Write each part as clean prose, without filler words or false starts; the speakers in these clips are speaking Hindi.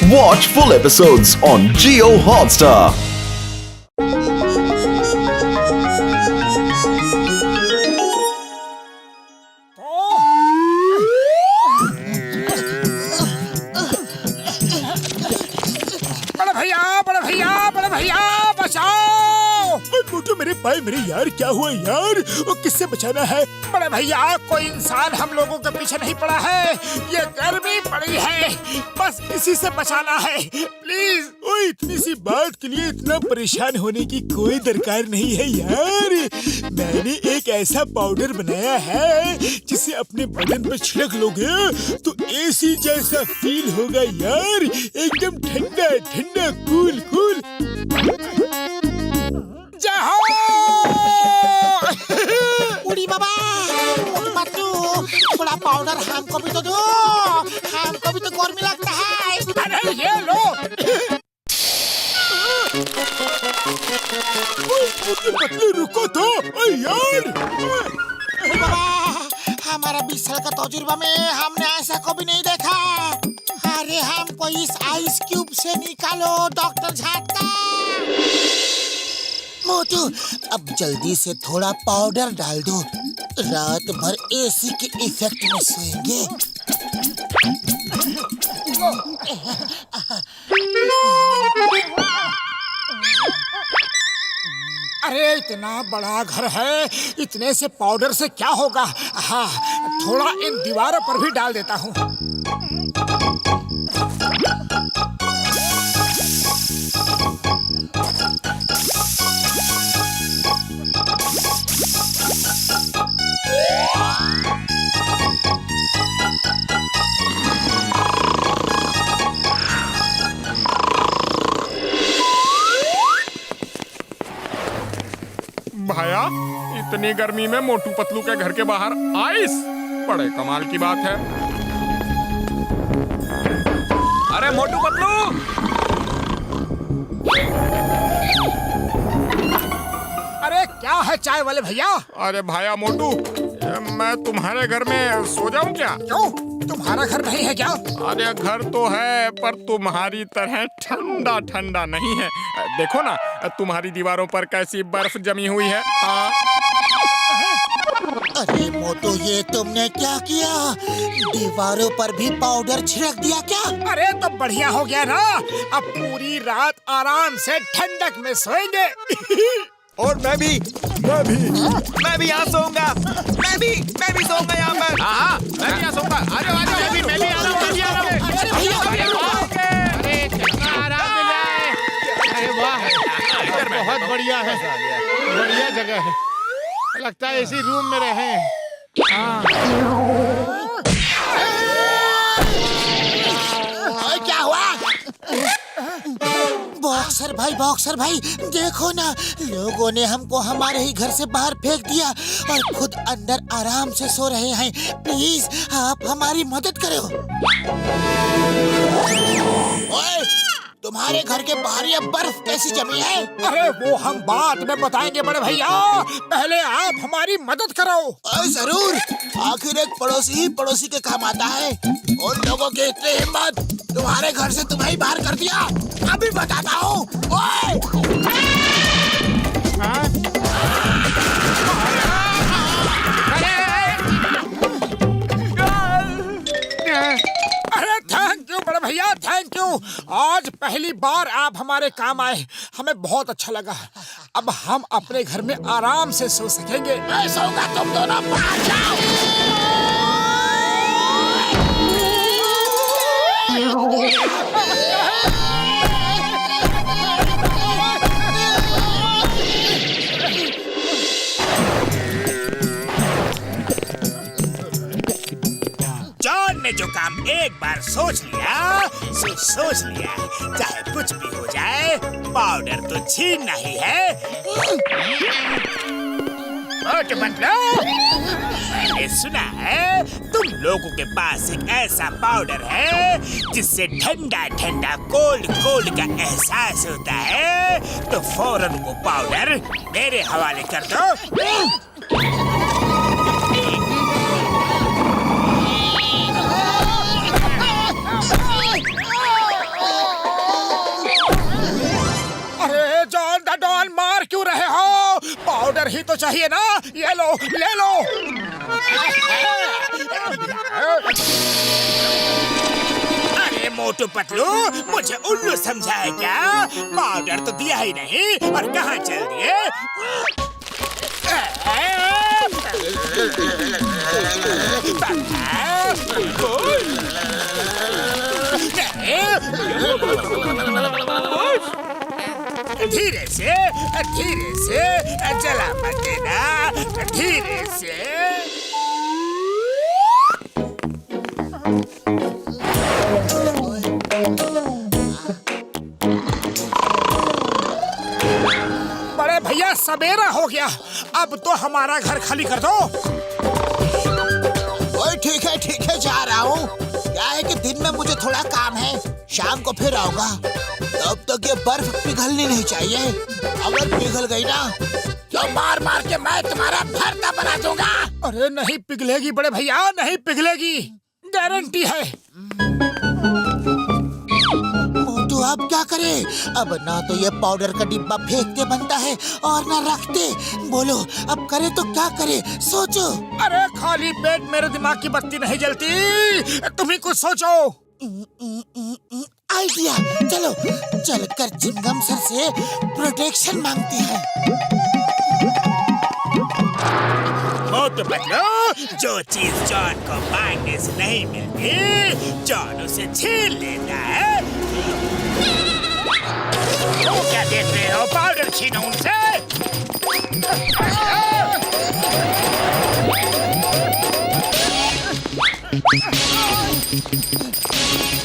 Watch full episodes on Jio Hotstar. बड़े भैया बचाओ। मोटू मेरे पाए मेरे यार, क्या हुआ यार? वो किससे बचाना है? बड़े भैया कोई इंसान हम लोगों के पीछे नहीं पड़ा है, ये गर्मी पड़ी है, बस इसी से बचाना है प्लीज। ओ इतनी सी बात के लिए इतना परेशान होने की कोई दरकार नहीं है यार। मैंने एक ऐसा पाउडर बनाया है जिसे अपने बदन पे छिड़क लोगे तो एसी जैसा फील होगा यार, एकदम ठंडा ठंडा कूल कूल। उड़ी बाबा, थोड़ा पाउडर हमको भी तो दो, हमको भी तो गर्मी लगता है। अरे ये लो। पतलू रुको तो यार। बाबा, हमारा 20 साल का तजुर्बा में हमने ऐसा कभी नहीं देखा। अरे हमको इस आइस क्यूब से निकालो डॉक्टर झाटका। मोटू अब जल्दी से थोड़ा पाउडर डाल दो, रात भर एसी के इफेक्ट में सोएंगे। अरे इतना बड़ा घर है, इतने से पाउडर से क्या होगा? हाँ, थोड़ा इन दीवारों पर भी डाल देता हूँ। भाया, इतनी गर्मी में मोटू पतलू के घर के बाहर आइस, बड़े कमाल की बात है। अरे मोटू पतलू, अरे क्या है चाय वाले भैया? अरे भाया मोटू, मैं तुम्हारे घर में सो जाऊं क्या? क्यों, तुम्हारा घर नहीं है क्या? अरे घर तो है, पर तुम्हारी तरह ठंडा ठंडा नहीं है। देखो ना, तुम्हारी दीवारों पर कैसी बर्फ जमी हुई है। हाँ। अरे मोटू, ये तुमने क्या किया? दीवारों पर भी पाउडर छिड़क दिया क्या? अरे तो बढ़िया हो गया ना, अब पूरी रात आराम से ठंडक में सोएंगे। और मैं भी यहाँ सोऊंगा। मैं भी सोऊंगा यहाँ पर। हाँ, मैं भी यहाँ सोऊंगा। अरे मैं भी आ रहा हूँ। अरे भैया, अरे कितना आराम मिला है। अरे वाह, बहुत बढ़िया है, बढ़िया जगह है। लगता है इसी रूम में रहे। क्या हुआ? बॉक्सर भाई देखो ना, लोगों ने हमको हमारे ही घर से बाहर फेंक दिया और खुद अंदर आराम से सो रहे हैं। प्लीज आप हमारी मदद करो। ओए, तुम्हारे घर के बाहर ये बर्फ कैसी जमी है? अरे वो हम बाद में बताएंगे बड़े भैया, पहले आप हमारी मदद करो। जरूर, आखिर एक पड़ोसी ही पड़ोसी के काम आता है। उन लोगों के इतने हिम्मत, तुम्हारे घर से तुम्हें ही बाहर कर दिया। अभी बताता हूँ। अरे थैंक यू बड़े भैया, थैंक यू। आज पहली बार आप हमारे काम आए, हमें बहुत अच्छा लगा। अब हम अपने घर में आराम से सो सकेंगे। मैं सोऊंगा, तुम दोनों बाहर जाओ। जॉन ने जो काम एक बार सोच लिया, सोच लिया, चाहे कुछ भी हो जाए, पाउडर तो छीनना ही है। मैंने सुना है तुम लोगों के पास एक ऐसा पाउडर है जिससे ठंडा ठंडा कोल्ड कोल्ड का एहसास होता है, तो फौरन वो पाउडर मेरे हवाले कर दो। पाउडर ही तो चाहिए ना, ये लो ले लो। अरे मोटू पतलू, मुझे उल्लू समझा है क्या? पाउडर तो दिया ही नहीं और कहाँ चल दिए? धीरे से जला मत देना, धीरे से। बड़े भैया सवेरा हो गया, अब तो हमारा घर खाली कर दो। ओए ठीक है जा रहा हूँ। क्या है कि दिन में मुझे थोड़ा काम है, शाम को फिर आऊंगा। तब तक ये बर्फ पिघलनी नहीं चाहिए। अगर पिघल गई ना तो मार मार के मैं तुम्हारा भरता बना दूंगा। अरे नहीं पिघलेगी बड़े भैया, नहीं पिघलेगी, गारंटी है। मोटू अब क्या करे? अब ना तो ये पाउडर का डिब्बा फेंकते बनता है और ना रखते। बोलो अब करे तो क्या करे, सोचो। अरे खाली पेट मेरे दिमाग की बत्ती नहीं जलती, तुम ही कुछ सोचो। आइडिया, चलो चलकर चिंगम सर से प्रोटेक्शन मांगते हैं। मोटू पतलू, जो चीज जॉन को मांगने से नहीं मिलती, जॉन उसे छीन लेता है। तो क्या देख रहे हो? पाउडर छीनो उनसे।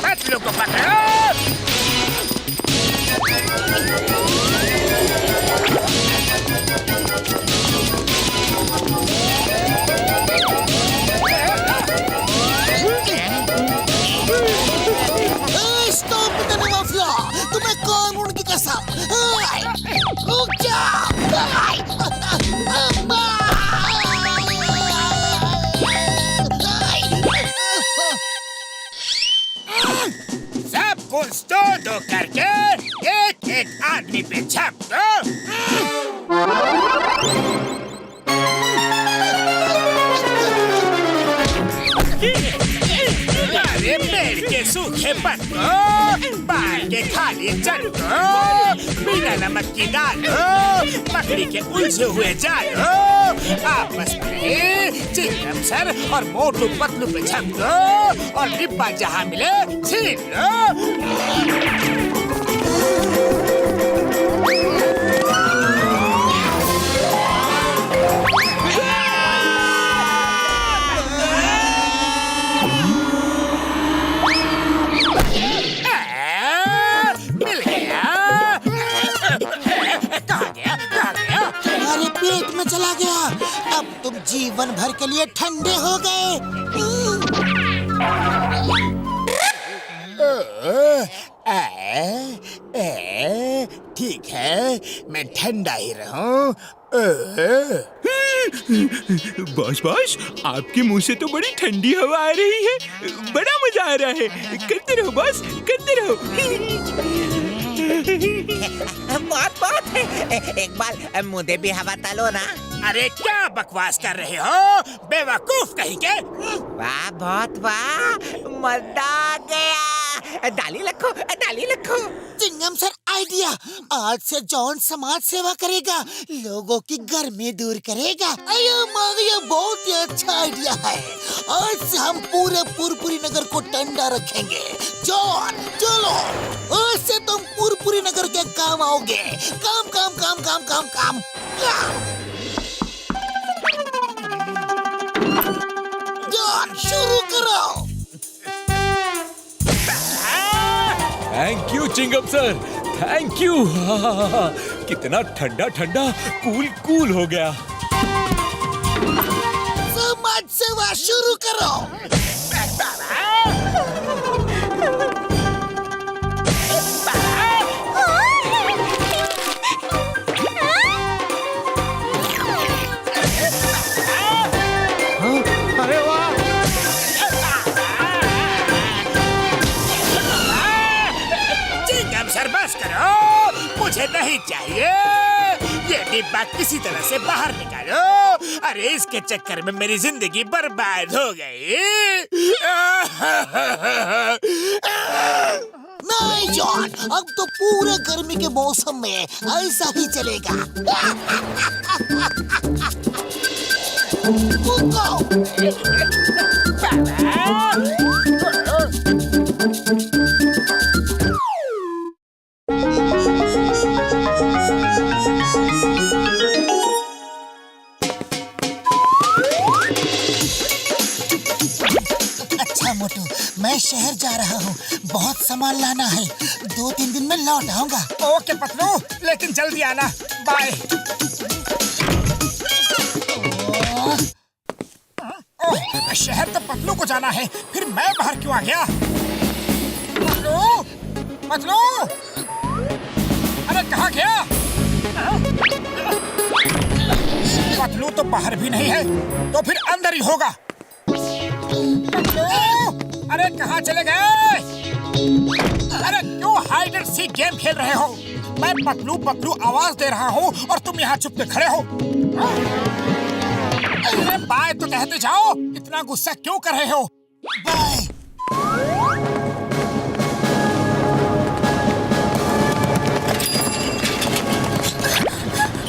पतलू को पकड़ो। स्टॉप द माफिया, तुम्हें कानून की कसम। रुक जा। सब कुछ दो करके एक एक आदमी पे छाप दो। अरे पेड़ के सूखे पत्तों, बाल के खाली जड़ों, बिना नमक की दालों, मकड़ी के उलझे हुए जालों, आपस में चिंगम सर और मोटू पतलू पे छप दो और डिब्बा जहाँ मिले छीन लो। मिल गया। कहाँ गया? तुम्हारे पेट में चला गया। अब तुम जीवन भर के लिए ठंडे हो गए। ठीक है, मैं ठंडा ही रहूं। बॉस बॉस, आपके मुंह से तो बड़ी ठंडी हवा आ रही है, बड़ा मजा आ रहा है। करते रहो बॉस, करते रहो। बहुत एक बार मुझे भी हवा तालो ना। अरे क्या बकवास कर रहे हो, बेवकूफ कहीं के। वाह बहुत वाह, मजा आ गया। डाली रखो, डाली रखो। चिंगम सर आइडिया, आज से जॉन समाज सेवा करेगा, लोगों की गर्मी दूर करेगा। अयो माँ, ये बहुत ही अच्छा आइडिया है। आज से हम पूरे पुरपुरी नगर को ठंडा रखेंगे। जॉन चलो, आज से तुम पुरपुरी नगर के काम आओगे। काम काम काम काम काम काम, जॉन शुरू करो। Thank you Chingum sir, thank you. कितना ठंडा ठंडा, कूल कूल हो गया। समाज सेवा शुरू करो। अरे वाह, चिंगम सर बस करो, मुझे नहीं चाहिए। ये डिब्बा किसी तरह से बाहर निकालो। अरे इसके चक्कर में मेरी जिंदगी बर्बाद हो गई। नहीं जॉन, अब तो पूरे गर्मी के मौसम में ऐसा ही चलेगा। अच्छा मोटू, मैं शहर जा रहा हूँ, बहुत सामान लाना है, 2-3 दिन में लौट आऊंगा। ओके पतलू, लेकिन जल्दी आना। बाय। ओह, शहर तो पतलू को जाना है, फिर मैं बाहर क्यों आ गया? पतलू, पतलू, अरे कहाँ गया? पतलू तो बाहर भी नहीं है, तो फिर अंदर ही होगा। पतलू, अरे कहाँ चले गए? अरे क्यों हाइड एंड सीक गेम खेल रहे हो? मैं पतलू पतलू आवाज दे रहा हूँ और तुम यहाँ चुप के खड़े हो। अरे बाय तो कहते जाओ, इतना गुस्सा क्यों कर रहे हो? बाय।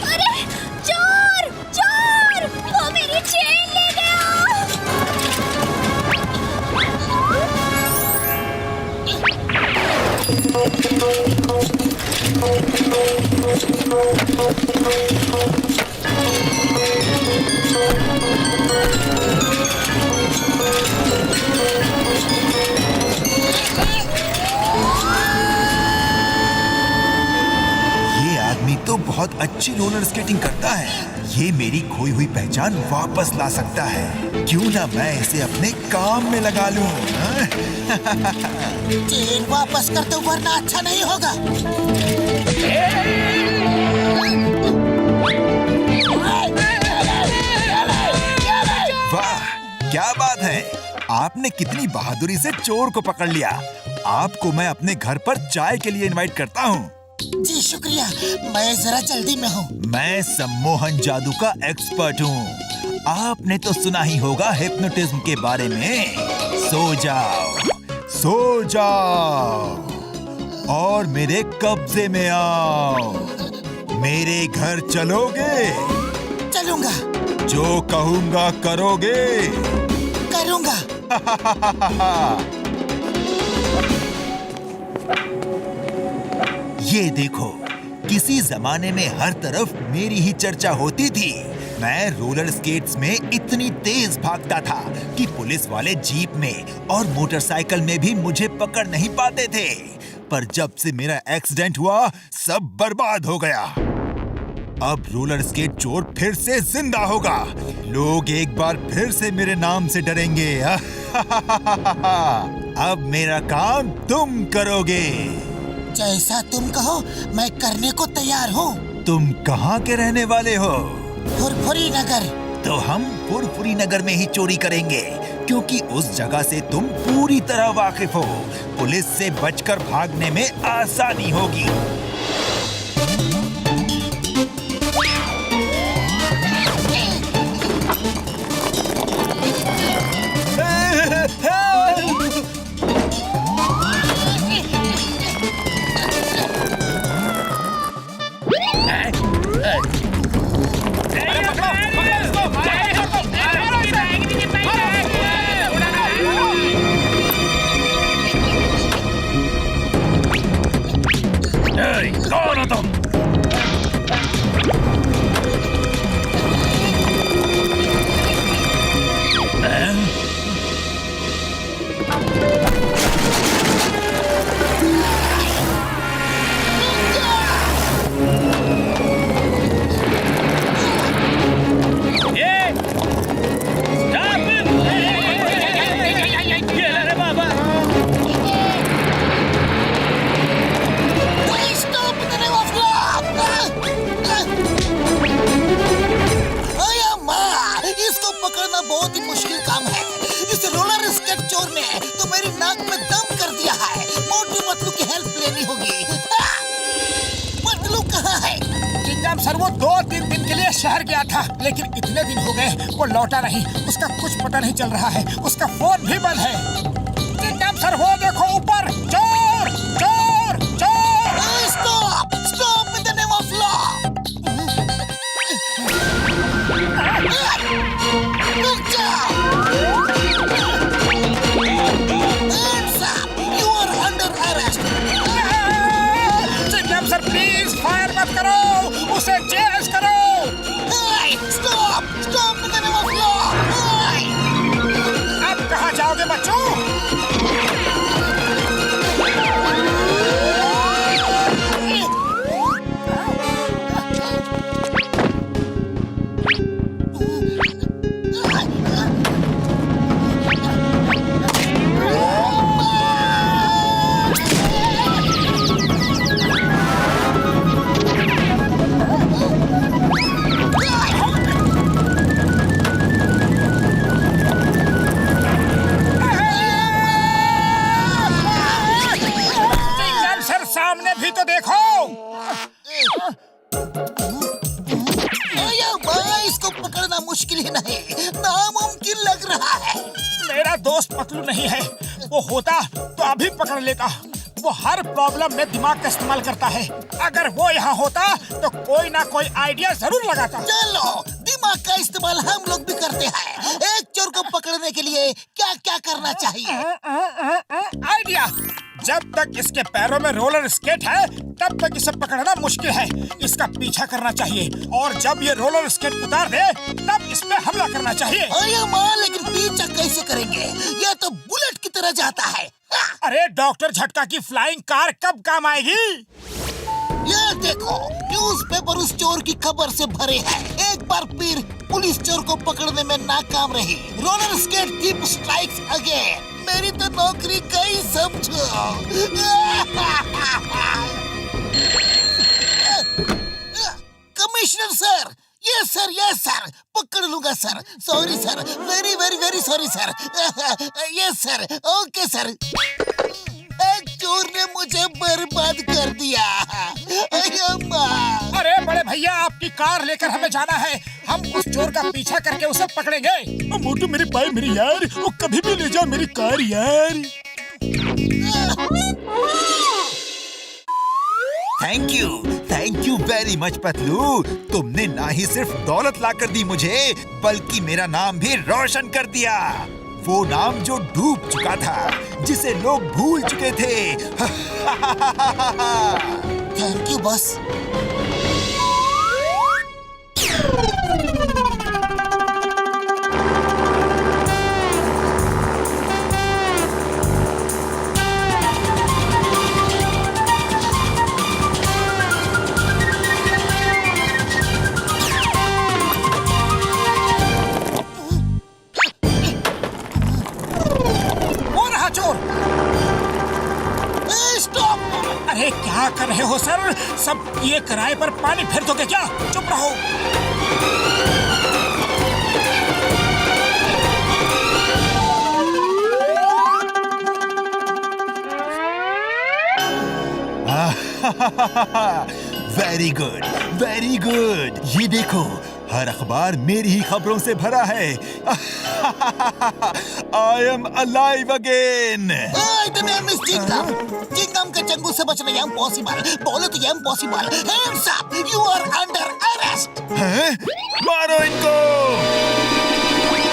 अरे चोर चोर, वो मेरी चेन ले गया। ये आदमी तो बहुत अच्छी रोलर स्केटिंग करता है। ये मेरी खोई हुई पहचान वापस ला सकता है। क्यों ना मैं इसे अपने काम में लगा लूं? हाँ? चेन वापस कर दो वरना अच्छा नहीं होगा। वाह, क्या बात है! आपने कितनी बहादुरी से चोर को पकड़ लिया। आपको मैं अपने घर पर चाय के लिए इनवाइट करता हूँ। जी शुक्रिया, मैं जरा जल्दी में हूँ। मैं सम्मोहन जादू का एक्सपर्ट हूँ। आपने तो सुना ही होगा हिप्नोटिज्म के बारे में। सो जाओ, सो जाओ और मेरे कब्जे में आओ। मेरे घर चलोगे? चलूंगा। जो कहूँगा करोगे? करूंगा। ये देखो, किसी जमाने में हर तरफ मेरी ही चर्चा होती थी। मैं रोलर स्केट्स में इतनी तेज भागता था कि पुलिस वाले जीप में और मोटरसाइकिल में भी मुझे पकड़ नहीं पाते थे। पर जब से मेरा एक्सीडेंट हुआ, सब बर्बाद हो गया। अब रोलर स्केट चोर फिर से जिंदा होगा। लोग एक बार फिर से मेरे नाम से डरेंगे। अब मेरा काम तुम करोगे। जैसा तुम कहो, मैं करने को तैयार हूँ। तुम कहाँ के रहने वाले हो? फुरफुरी नगर। तो हम फुरफुरी नगर में ही चोरी करेंगे, क्योंकि उस जगह से तुम पूरी तरह वाकिफ हो। पुलिस से बचकर भागने में आसानी होगी। कौन हो तुम? Stop the name of law! शहर गया था, लेकिन इतने दिन हो गए वो लौटा नहीं। उसका कुछ पता नहीं चल रहा है, उसका फोन भी बंद है। चिंगम सर, वो देखो ऊपर, चोर चोर चोर। Stop stop in the name of law. रुक जाओ। Hands up, you are under arrest. Chingum sir please fire मत करो, उसे चेस करो। Hey, stop stop in the name of law. Hey. अब कहाँ जाओगे बच्चों? सामने भी तो देखो। इसको पकड़ना मुश्किल ही नहीं, नामुमकिन लग रहा है। मेरा दोस्त पतलू नहीं है, वो होता तो अभी पकड़ लेता। वो हर प्रॉब्लम में दिमाग का इस्तेमाल करता है। अगर वो यहाँ होता तो कोई ना कोई आइडिया जरूर लगाता। चलो, दिमाग का इस्तेमाल हम लोग भी करते हैं। एक चोर को पकड़ने के लिए क्या क्या करना चाहिए? आइडिया, जब तक इसके पैरों में रोलर स्केट है तब तक इसे पकड़ना मुश्किल है। इसका पीछा करना चाहिए और जब ये रोलर स्केट उतार दे तब इस पे हमला करना चाहिए। अरे माँ, लेकिन पीछा कैसे करेंगे? ये तो बुलेट की तरह जाता है। अरे डॉक्टर झटका की फ्लाइंग कार कब काम आएगी? ये देखो, न्यूज़पेपर उस चोर की खबर से भरे हैं। एक बार फिर पुलिस चोर को पकड़ने में नाकाम रही। Roller skate thief strikes again. मेरी तो नौकरी गई समझो। कमिश्नर सर, यस सर, पकड़ लूंगा sir. Sorry sir, very very very sorry sir. Yes sir, okay sir. एक चोर ने मुझे बर्बाद कर दिया। अरे बड़े भैया, आपकी कार लेकर हमें जाना है। हम उस चोर का पीछा करके उसे पकड़ेंगे। मोटू मेरे भाई मेरी यार, वो कभी भी ले जाओ मेरी कार यार। Thank you very much Patlu. तुमने ना ही सिर्फ दौलत ला कर दी मुझे, बल्कि मेरा नाम भी रोशन कर दिया। वो नाम जो डूब चुका था, जिसे लोग भूल चुके थे। Thank you boss. अरे क्या कर रहे हो सर? सब ये किराए पर पानी फेर दोगे क्या? चुप रहो। Very good, very good. ये देखो, हर अखबार मेरी ही खबरों से भरा है। I am alive again. The name is Chingam. Chingam के चंगू से बचना impossible. बोलो तो impossible. Hands up, you are under arrest. हैं? मारो इनको।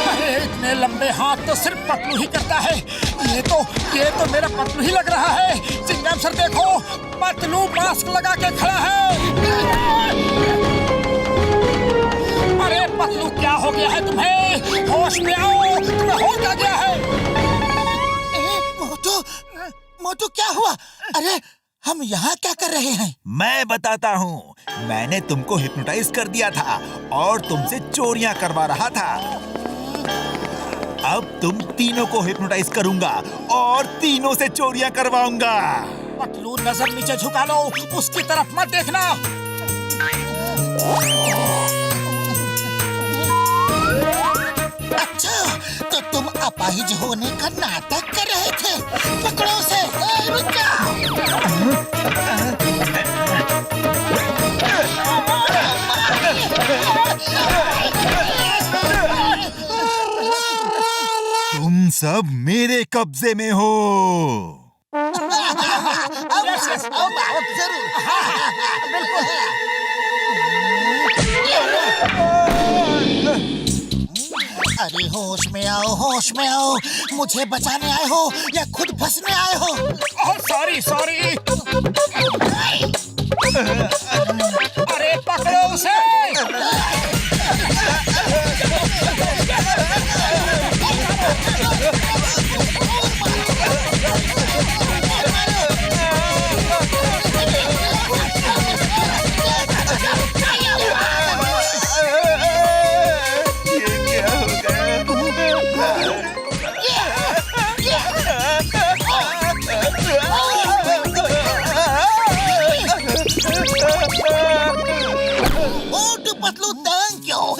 अरे इतने लंबे हाथ तो सिर्फ पतलू ही करता है। ये तो मेरा पतलू ही लग रहा है। चिंगम सर देखो, पतलू मास्क लगा के खड़ा है। अरे पतलू, क्या हो गया है तुम्हें? होश में आओ, तुम्हें हो क्या गया है? मोटू क्या हुआ? अरे हम यहाँ क्या कर रहे हैं? मैं बताता हूँ। मैंने तुमको हिप्नोटाइज कर दिया था और तुमसे चोरियां करवा रहा था। अब तुम तीनों को हिप्नोटाइज करूंगा और तीनों से चोरियां करवाऊंगा। पतलू नजर नीचे झुका लो, उसकी तरफ मत देखना। अच्छा, तो तुम अपाहिज होने का नाटक कर रहे थे। पकड़ो उसे। रुक जाओ। सब मेरे कब्जे में हो। जरूर। अरे होश में आओ, होश में आओ। मुझे बचाने आए हो या खुद फंसने आए हो? Sorry sorry. अरे पकड़ो उसे।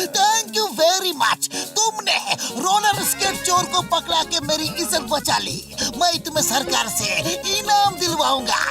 Thank you very much. तुमने रोलर स्केट चोर को पकड़ा के मेरी इज्जत बचा ली। मैं तुम्हें सरकार से इनाम दिलवाऊंगा।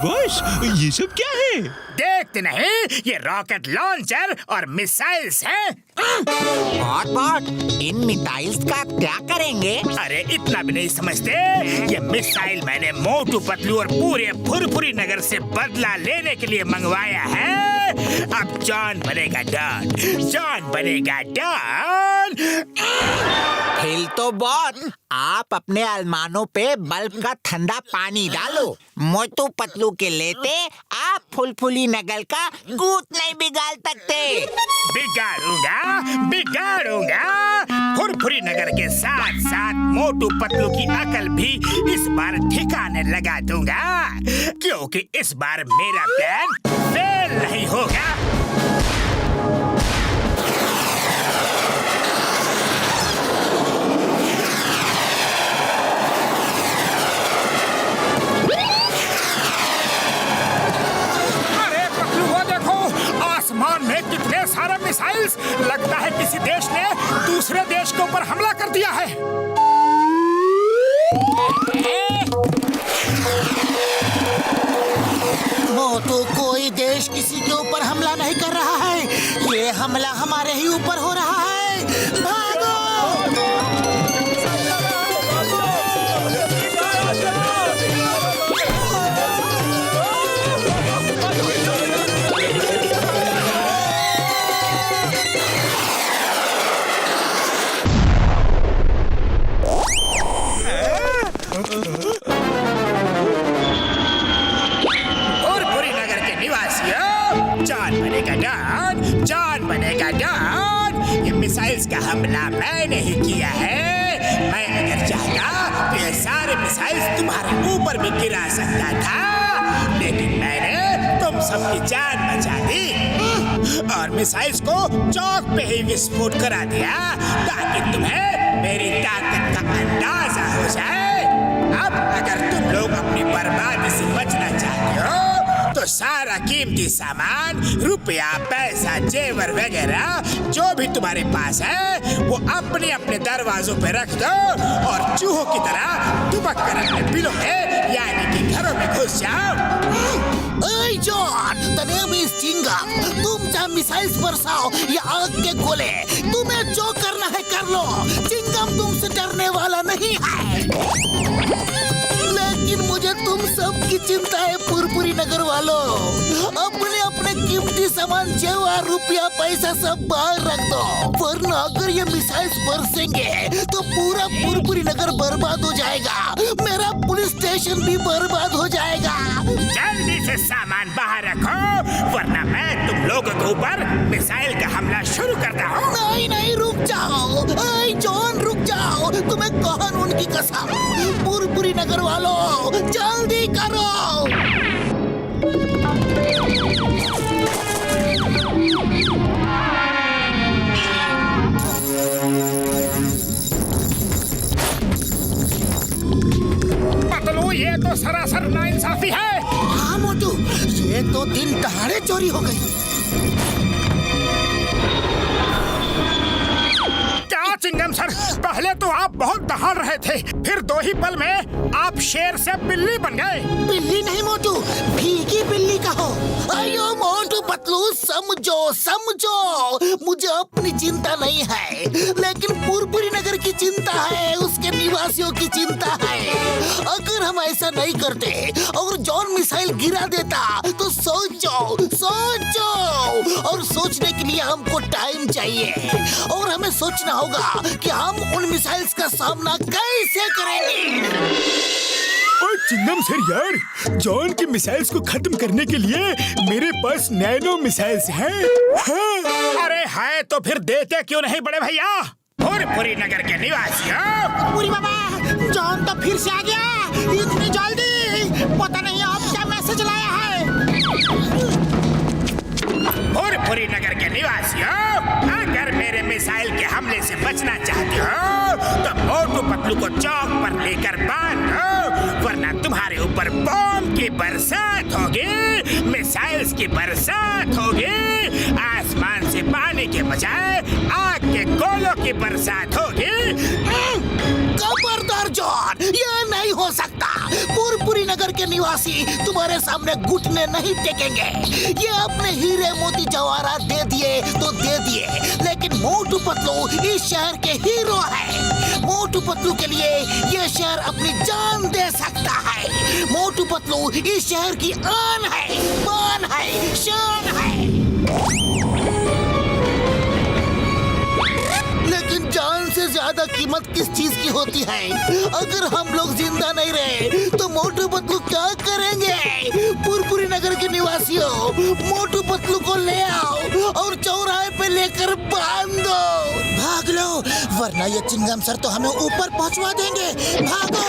बॉस ये सब क्या है? देखते नहीं, ये रॉकेट लॉन्चर और मिसाइल्स हैं। बॉट इन मिसाइल्स का क्या करेंगे? अरे इतना भी नहीं समझते। ये मिसाइल मैंने मोटू पतलू और पूरे फुरफुरी नगर से बदला लेने के लिए मंगवाया है। अब जॉन बनेगा डॉन, जॉन बनेगा डॉन। हिल तो बहुत। आप अपने अलमानों पे बल्ब का ठंडा पानी डालो। मोटू पतलू के लेते आप फुलफुली नगर का कूट नहीं बिगाड़ सकते। बिगाड़ूंगा, बिगाड़ूंगा। फुरफुरी नगर के साथ साथ मोटू पतलू की अकल भी इस बार ठिकाने लगा दूंगा, क्योंकि इस बार मेरा प्लान फेल नहीं होगा। आसमान में कितने सारे मिसाइल्स। लगता है किसी देश ने दूसरे देश के ऊपर हमला कर दिया है। मोटू, कोई देश किसी के ऊपर हमला नहीं कर रहा है। ये हमला हमारे ही ऊपर हो रहा है। भागो! फुरफुरी नगर के निवासियों, जॉन बनेगा डॉन, जॉन बनेगा डॉन। ये मिसाइल्स का हमला मैंने ही किया है। मैं अगर चाहता तो ये सारे मिसाइल्स तुम्हारे ऊपर भी गिरा सकता था, लेकिन मैंने तुम सबकी जान बचा दी और मिसाइल्स को चौक पे ही विस्फोट करा दिया, ताकि तुम्हें मेरी ताकत का अंदाजा हो जाए। अब अगर तुम लोग अपनी बर्बादी से बचना चाहते हो तो सारा कीमती सामान, रुपया, पैसा, जेवर वगैरह जो भी तुम्हारे पास है वो अपने अपने दरवाजों पे रख दो और चूहों की तरह दुबक कर अपने बिलों में यानी कि घरों में घुस जाओ। ओए जॉन, तुम चाहे मिसाइल्स बरसाओ या आग के गोले, तुम्हें जो करना है कर लो। चिंगम तुमसे डरने वाला नहीं है। लेकिन मुझे तुम सबकी चिंता है फुरफुरी नगर वालों। अपने अपने कीमती सामान, जेवर, रुपया, पैसा सब बाहर रख दो, वरना अगर ये मिसाइल्स बरसेंगे तो पूरा फुरफुरी नगर बर्बाद हो जाएगा। मेरा पुलिस स्टेशन भी बर्बाद हो जाएगा। जल्दी से सामान बाहर रखो, वरना मैं तुम लोगों के ऊपर मिसाइल का हमला शुरू करता हूँ। नहीं नहीं, रुक जाओ। ऐ जॉन, रुक जाओ। तुम्हें कानून की कसम। पुरपुरी नगर वालों, जल्दी करो। पतलू, ये तो सरासर नाइंसाफी है। हाँ मोटू, ये तो दिन दहाड़े चोरी हो गई। क्या चिंगम सर, पहले तो आप बहुत दहाड़ रहे थे, फिर 2 ही पल में आप शेर से बिल्ली बन गए। बिल्ली नहीं मोटू, भीगी बिल्ली कहो। अयो मोटू पतलू, समझो समझो, मुझे अपनी चिंता नहीं है, लेकिन पुरपुरी नगर की चिंता है, उसके निवासियों की चिंता है। अगर हम ऐसा नहीं करते और जॉन मिसाइल गिरा देता तो सोचो सोचो, और सोचने के लिए हमको टाइम चाहिए, और हमें सोचना होगा कि हम उन मिसाइल्स का सामना कैसे करेंगे। ओए चिंगम सर यार, जॉन की मिसाइल्स को खत्म करने के लिए मेरे पास नैनो मिसाइल्स हैं। हाँ। अरे है तो फिर देते क्यों नहीं बड़े भैया? पुरपुरी नगर के निवासियों। पूरी बाबा, जॉन तो फिर से आ गया। इतनी जल्दी? पता नहीं आप क्या मैसेज लाया है। पुरपुरी नगर के निवासियों, अगर मेरे मिसाइल के हमले से बचना चाहते हो तो मोटू पतलू को चौक पर लेकर बांधो, वरना तुम्हारे ऊपर बॉम्ब की बरसात होगी, मिसाइल्स की बरसात होगी, आसमान से पानी के बजाय आग के गोलों की बरसात होगी। खबरदार जॉन, ये नहीं हो सकता। पुरपुरी नगर के निवासी तुम्हारे सामने घुटने नहीं टेकेंगे। ये अपने हीरे मोती जवाहरात दे दिए तो दे दिए, लेकिन मोटू पतलू इस शहर के हीरो है। मोटू पतलू के लिए ये शहर अपनी जान दे सकता है। मोटू पतलू इस शहर की आन है, मान है, शान है। लेकिन जान से ज्यादा कीमत किस चीज की होती है? अगर हम लोग जिंदा नहीं रहे तो मोटू पतलू क्या करेंगे? पुरपुरी नगर के निवासियों, मोटू पतलू को ले आओ और चौराहे पे लेकर बांध दो। भाग लो, वरना ये चिंगम सर तो हमें ऊपर पहुंचवा देंगे। भागो।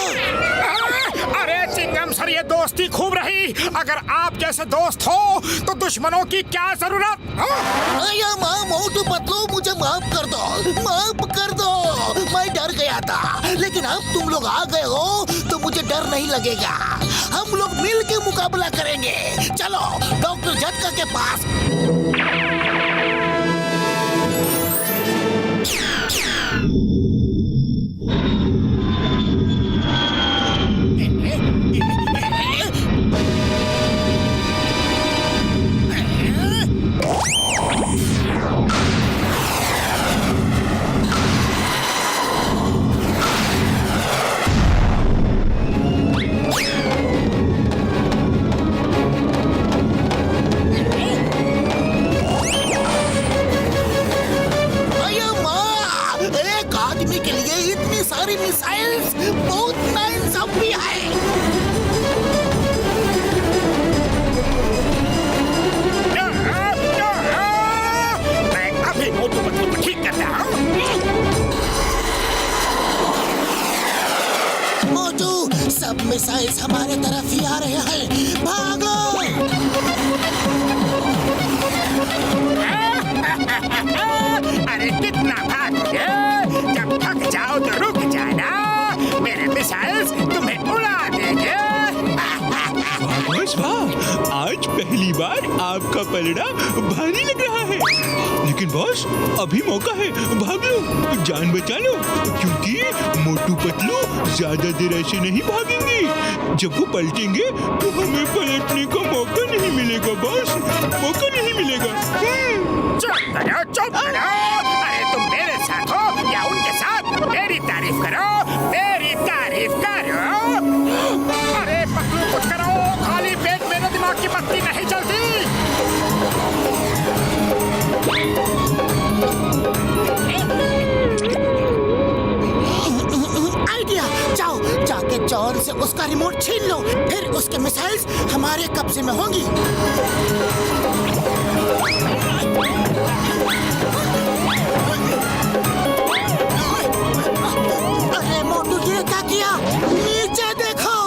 अरे चिंगम सर, ये दोस्ती खूब रही। अगर आप जैसे दोस्त हो तो दुश्मनों की क्या जरूरत? अया माँ, मोटू पतलू मुझे माफ कर दो, माफ कर दो। मैं डर गया था, लेकिन अब तुम लोग आ गए हो तो मुझे डर नहीं लगेगा। हम लोग मिल के मुकाबला करेंगे। चलो डॉक्टर झटका के पास। मिसाइल्स बहुत नाइंसाफी है। मैं अभी मोटू पतलू को ठीक करता हूँ। मोटू, सब मिसाइल्स हमारे तरफ ही आ रहे हैं, भागो। अरे कितना भागोगे? जब थक जाओ तो रुक जाना, मेरे मिसाइल्स तुम्हें उड़ा देंगे। बस वाह, आज पहली बार आपका पलड़ा भारी लग रहा है। लेकिन बॉस, अभी मौका है, भाग लो, जान बचा लो, क्योंकि मोटू पतलू ज्यादा देर ऐसे नहीं भागेंगे। जब वो पलटेंगे तो हमें पलटने का मौका नहीं मिलेगा बॉस, मौका नहीं मिलेगा। चुप करो, चुप करो। अरे तुम मेरे साथ हो या उनके साथ, मेरी तारीफ करो, मेरी तारीफ करो। अरे पतलू कुछ करो, खाली पेट मेरे दिमाग की बत्ती नहीं चलती। आइडिया, जाओ जाके जॉन से उसका रिमोट छीन लो, फिर उसके मिसाइल्स हमारे कब्जे में होंगी। अरे मोटू, ये क्या किया? नीचे देखो।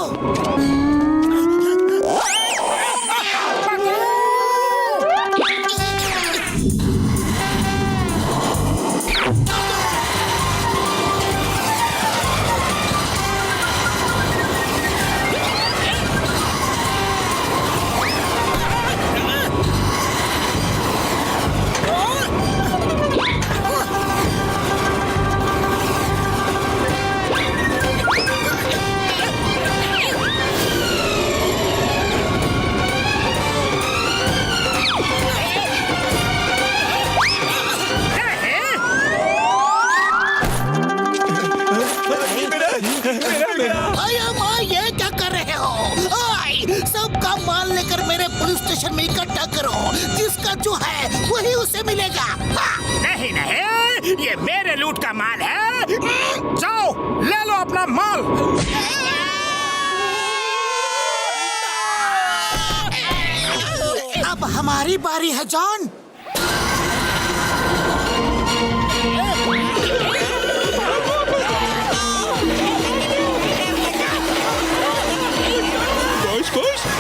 ये क्या कर रहे हो? सबका माल लेकर मेरे पुलिस स्टेशन में इकट्ठा करो, जिसका जो है वही उसे मिलेगा। नहीं नहीं, ये मेरे लूट का माल है। जाओ ले लो अपना माल। अब हमारी बारी है जॉन।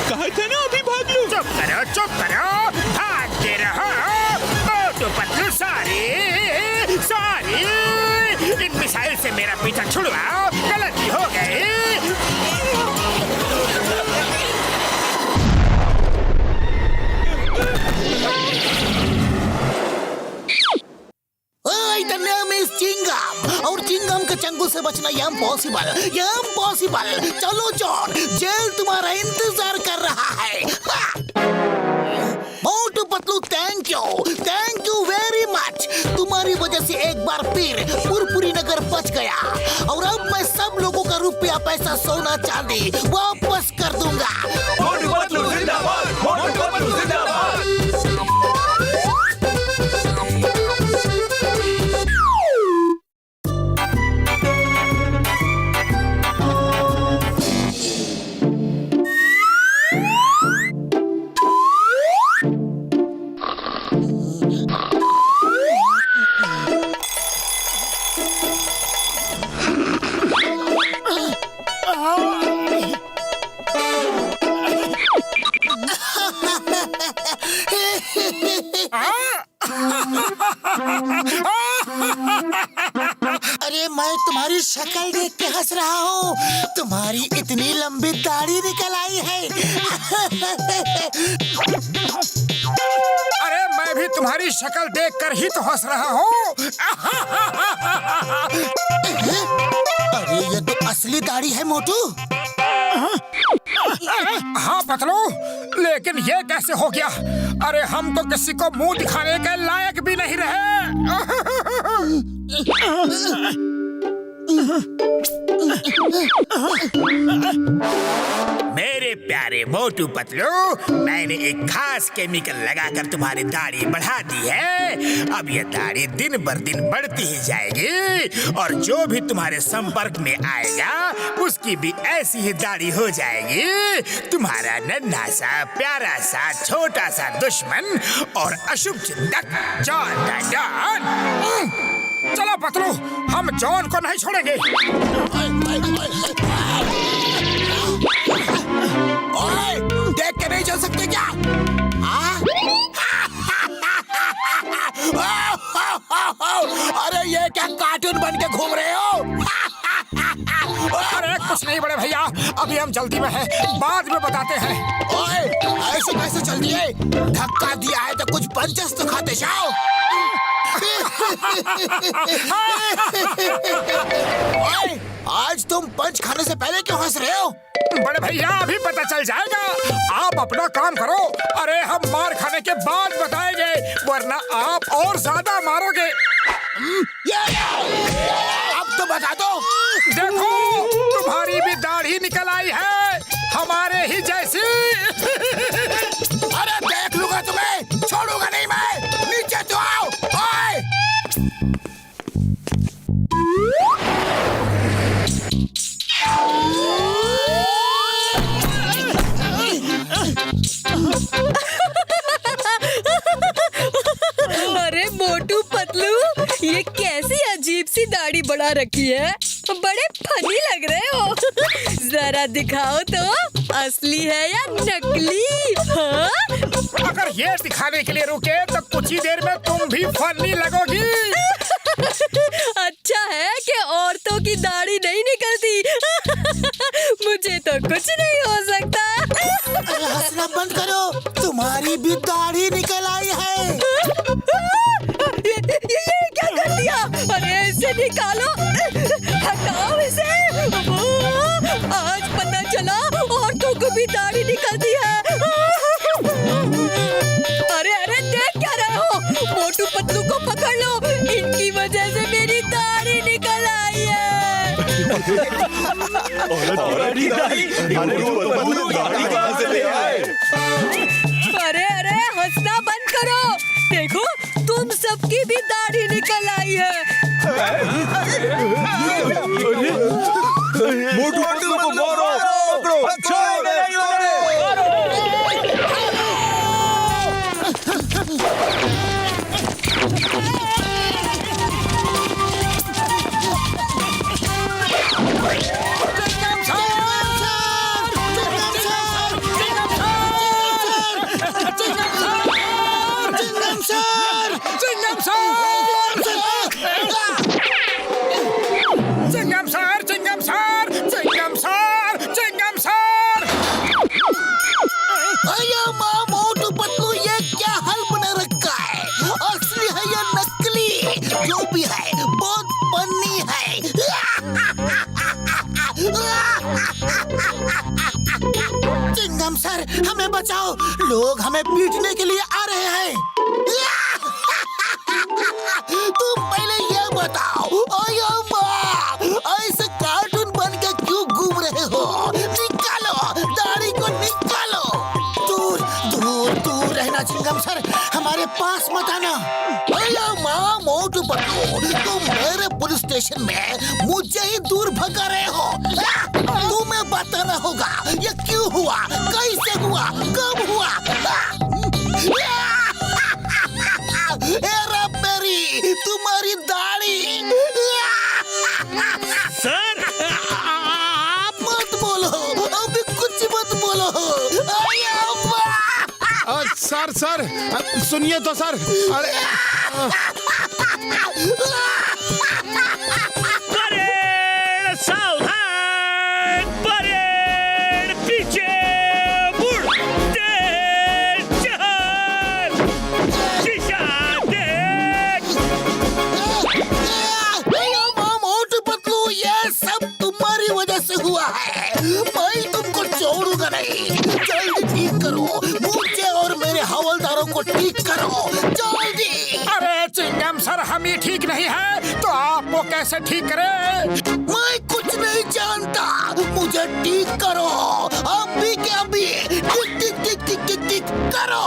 कहा था ना अभी भाग लो। चुप करो, भागते रहो। मोटू पतलू सॉरी, इन मिसाइल से मेरा पीछा छुड़वाओ, गलती हो गई। The name is चिंगम, और चिंगम के चंगू से बचना इम्पॉसिबल। चलो जॉन, जेल तुम्हारा इंतजार कर रहा है। Motu Patlu, thank you very much. तुम्हारी वजह से एक बार फिर पुरपुरी नगर बच गया, और अब मैं सब लोगों का रुपया, पैसा, सोना, चांदी वापस कर दूंगा। मोटू पतलू जिंदाबाद, मोटू पतलू जिंदाबाद। अरे मैं तुम्हारी शक्ल देख के हंस रहा हूँ, तुम्हारी इतनी लंबी दाढ़ी निकल आई है। अरे मैं भी तुम्हारी शक्ल देखकर ही तो हंस रहा हूँ। अरे ये तो असली दाढ़ी है मोटू। हाँ पतलू, लेकिन ये कैसे हो गया? अरे हम तो किसी को मुंह दिखाने के लायक भी नहीं रहे। मेरे प्यारे मोटू पतलू, मैंने एक खास केमिकल लगाकर तुम्हारी दाढ़ी बढ़ा दी है। अब ये दाढ़ी दिन बर दिन बढ़ती ही जाएगी, और जो भी तुम्हारे संपर्क में आएगा उसकी भी ऐसी ही दाढ़ी हो जाएगी। तुम्हारा नन्हा सा, प्यारा सा, छोटा सा दुश्मन और अशुभ चिंतक जॉन द डॉन। चलो पतलू, हम जॉन को नहीं छोड़ेंगे। ओए, देख के नहीं चल सकते क्या? अरे ये क्या कार्टून बन के घूम रहे हो? अरे कुछ नहीं बड़े भैया, अभी हम जल्दी में हैं, बाद में बताते हैं। ओए, ऐसे कैसे चल दिए? धक्का दिया है तो कुछ पंचस तो खाते जाओ। ओए, आज तुम पंच खाने से पहले क्यों हंस रहे हो? बड़े भैया अभी पता चल जाएगा, आप अपना काम करो। अरे हम मार खाने के बाद बताएंगे, वरना आप और ज्यादा मारोगे। अब तो बता दो। देखो, तुम्हारी भी दाढ़ी निकल आई है, हमारे ही जैसी। अरे देख लूंगा तुम्हें, छोड़ूंगा नहीं मैं। नीचे तो आओ। ओए! रखी है? बड़े फनी लग रहे हो। जरा दिखाओ तो असली है या नकली? हाँ? अगर ये दिखाने के लिए रुके तो कुछ ही देर में तुम भी फनी लगोगी। अच्छा है कि औरतों की दाढ़ी नहीं निकलती। मुझे तो कुछ नहीं हो सकता। अरे हंसना बंद करो, तुम्हारी भी दाढ़ी निकल आई है। ये क्या कर दिया? अरे इसे निकालो, हटाओ इसे। आज पता चला औरतों को भी दाढ़ी निकलती है। अरे अरे देख क्या रहे हो? मोटू पतलू को पकड़ लो, इनकी वजह से मेरी दाढ़ी निकल आई है। अरे अरे हंसना बंद करो, देखो तुम सबकी भी दाढ़ी निकल आई है। मोटू पतलू को मारो, पकड़ो, मोटू पतलू ये क्या हाल बना रखा है? असली है या नकली? जो भी है बहुत फनी है। चिंगम सर हमें बचाओ, लोग हमें पीटने के लिए आ रहे हैं। तुम पहले ये बताओ, ऐसे कार्टून बन के क्यों घूम रहे हो? निकालो दाढ़ी को, निकालो। दूर दूर दूर रहना चिंगम सर, हमारे पास मत आना। मोटू पतलू तुम मेरे पुलिस स्टेशन में मुझे ही दूर भगा रहे हो। तुम्हें बताना होगा ये क्यों हुआ, कैसे हुआ, कब हुआ। मेरी तुम्हारी दाढ़ी। सर मत बोलो, अभी कुछ मत बोलो। सर सुनिए तो सर। अरे परेड सावधान, परेड पीछे मुड़, तेज चल, शीशा देख। मोटू पतलू ये सब तुम्हारी वजह से हुआ है, मैं तुमको छोड़ूंगा नहीं। जल्दी ठीक करो, मुझे और मेरे हवलदारों को ठीक करो, जल्दी। अरे चिंगम सर हम ही ठीक नहीं है तो आप वो कैसे ठीक करें? मैं कुछ नहीं जानता, मुझे ठीक करो अभी के अभी। टिक टिक टिक टिक टिक टिक करो।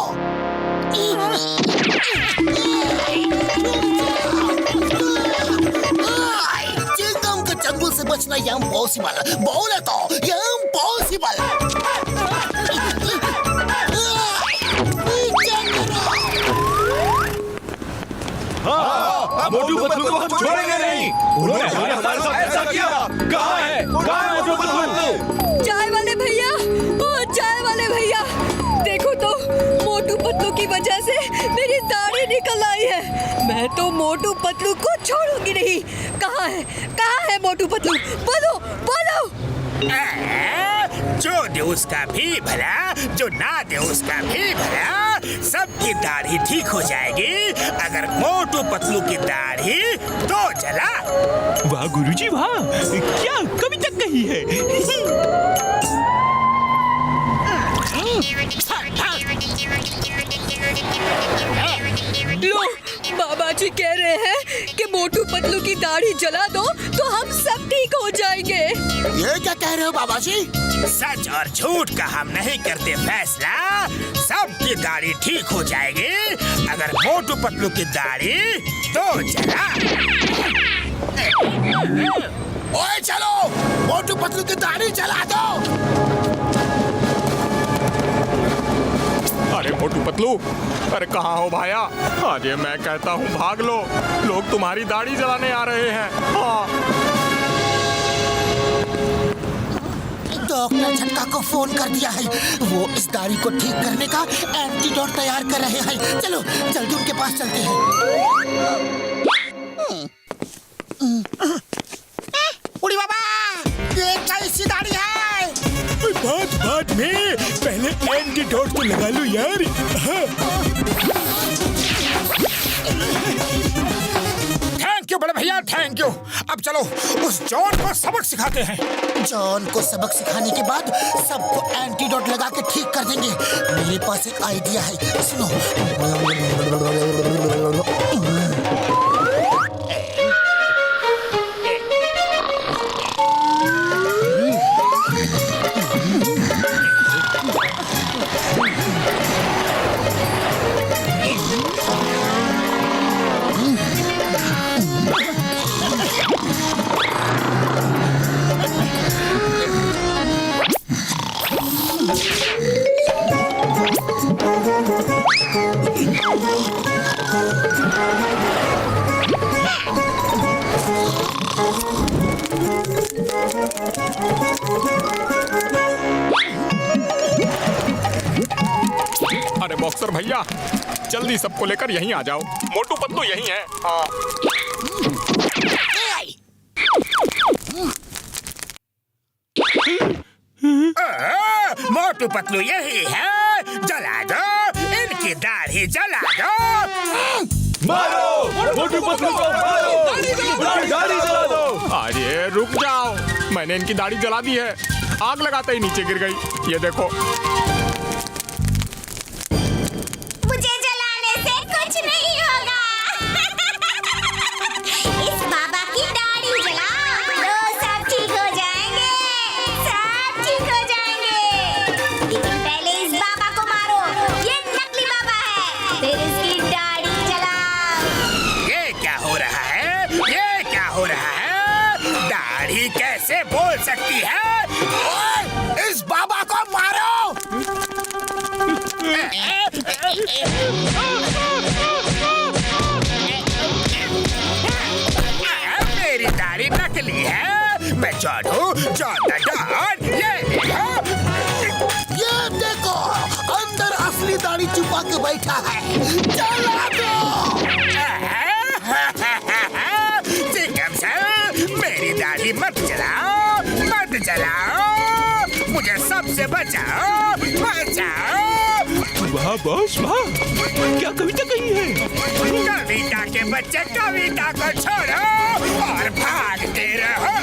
चिंगम के चंगुल से बचना ये इम्पॉसिबल, बोले तो ये इम्पॉसिबल। मोटू पतलू को हम छोड़ेंगे नहीं। उन्होंने हमारे साथ ऐसा किया। कहाँ है मोटू पतलू? चाय वाले भैया, ओ चाय वाले भैया, देखो तो मोटू पतलू की वजह से मेरी दाढ़ी निकल आई है। मैं तो मोटू पतलू को छोड़ूंगी नहीं। कहाँ है मोटू पतलू? बोलो बोलो। जो दे उसका भी भला, जो ना दे उसका भी भला, सबकी दाढ़ी ठीक हो जाएगी अगर मोटू पतलू की दाढ़ी तो जला। वाह गुरुजी वाह, क्या कविता कही है। लो, बाबा जी कह रहे हैं कि मोटू पतलू की दाढ़ी जला दो तो हम सब ठीक हो जाएंगे। ये क्या कह रहे हो बाबा जी? सच और झूठ का हम नहीं करते फैसला, सबकी दाढ़ी ठीक हो जाएगी अगर मोटू पतलू की दाढ़ी तो जला। ओए चलो, मोटू पतलू की दाढ़ी जला दो। अरे मोटू पतलू, अरे कहाँ हो भाया? अरे मैं कहता हूँ भाग लो, लोग तुम्हारी दाढ़ी जलाने आ रहे हैं। हाँ। डॉक्टर झटका को फोन कर दिया है। वो इस दाढ़ी को ठीक करने का एंटीडोट तैयार कर रहे हैं। चलो जल्दी उनके पास चलते हैं। उड़ी बाबा, ये कैसी दाढ़ी है? बात में पहले एंटीडोट तो लगा लो यार। थैंक यू बड़े भैया, थैंक यू। अब चलो उस जॉन को सबक सिखाते हैं। जॉन को सबक सिखाने के बाद सबको एंटीडोट लगा के ठीक कर देंगे। मेरे पास एक आइडिया है, सुनो। अरे बॉक्सर भैया, जल्दी सबको लेकर यहीं आ जाओ। मोटू पतलू यहीं है। हाँ। मोटू पतलू यही है, जला दो इनकी दाढ़ी, जला दो। मारो मोटू पतलू को, मारो दाढ़ी जला दो। अरे रुक जाओ, मैंने इनकी दाढ़ी जला दी है। आग लगाते ही नीचे गिर गई। ये देखो। मुझे जलाने से कुछ नहीं होगा। इस बाबा की दाढ़ी जलाओ तो सब ठीक हो जाएंगे, सब ठीक हो जाएंगे। लेकिन पहले इस बाबा को मारो, ये नकली बाबा है। फिर इसकी दाढ़ी जलाओ। ये क्या हो रहा है? ये क्या हो रहा है? दाढ़ी कैसे बोल सकती है? इस बाबा को मारो। मेरी दाढ़ी नकली है। मैं जॉन हूँ, जॉन द डॉन। ये देखो, अंदर असली दाढ़ी छुपा के बैठा है। जला दो। चिंगम सर, मेरी दाढ़ी मत जलाओ, मत जलाओ। मुझे सबसे बचाओ, बचाओ। वाह बॉस वाह, क्या कविता कही है? कविता के बच्चे कविता को छोड़ो और भागते रहो।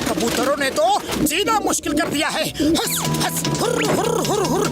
कबूतरों ने तो जीना मुश्किल कर दिया है। हस हस हुर हुर हुर हुर।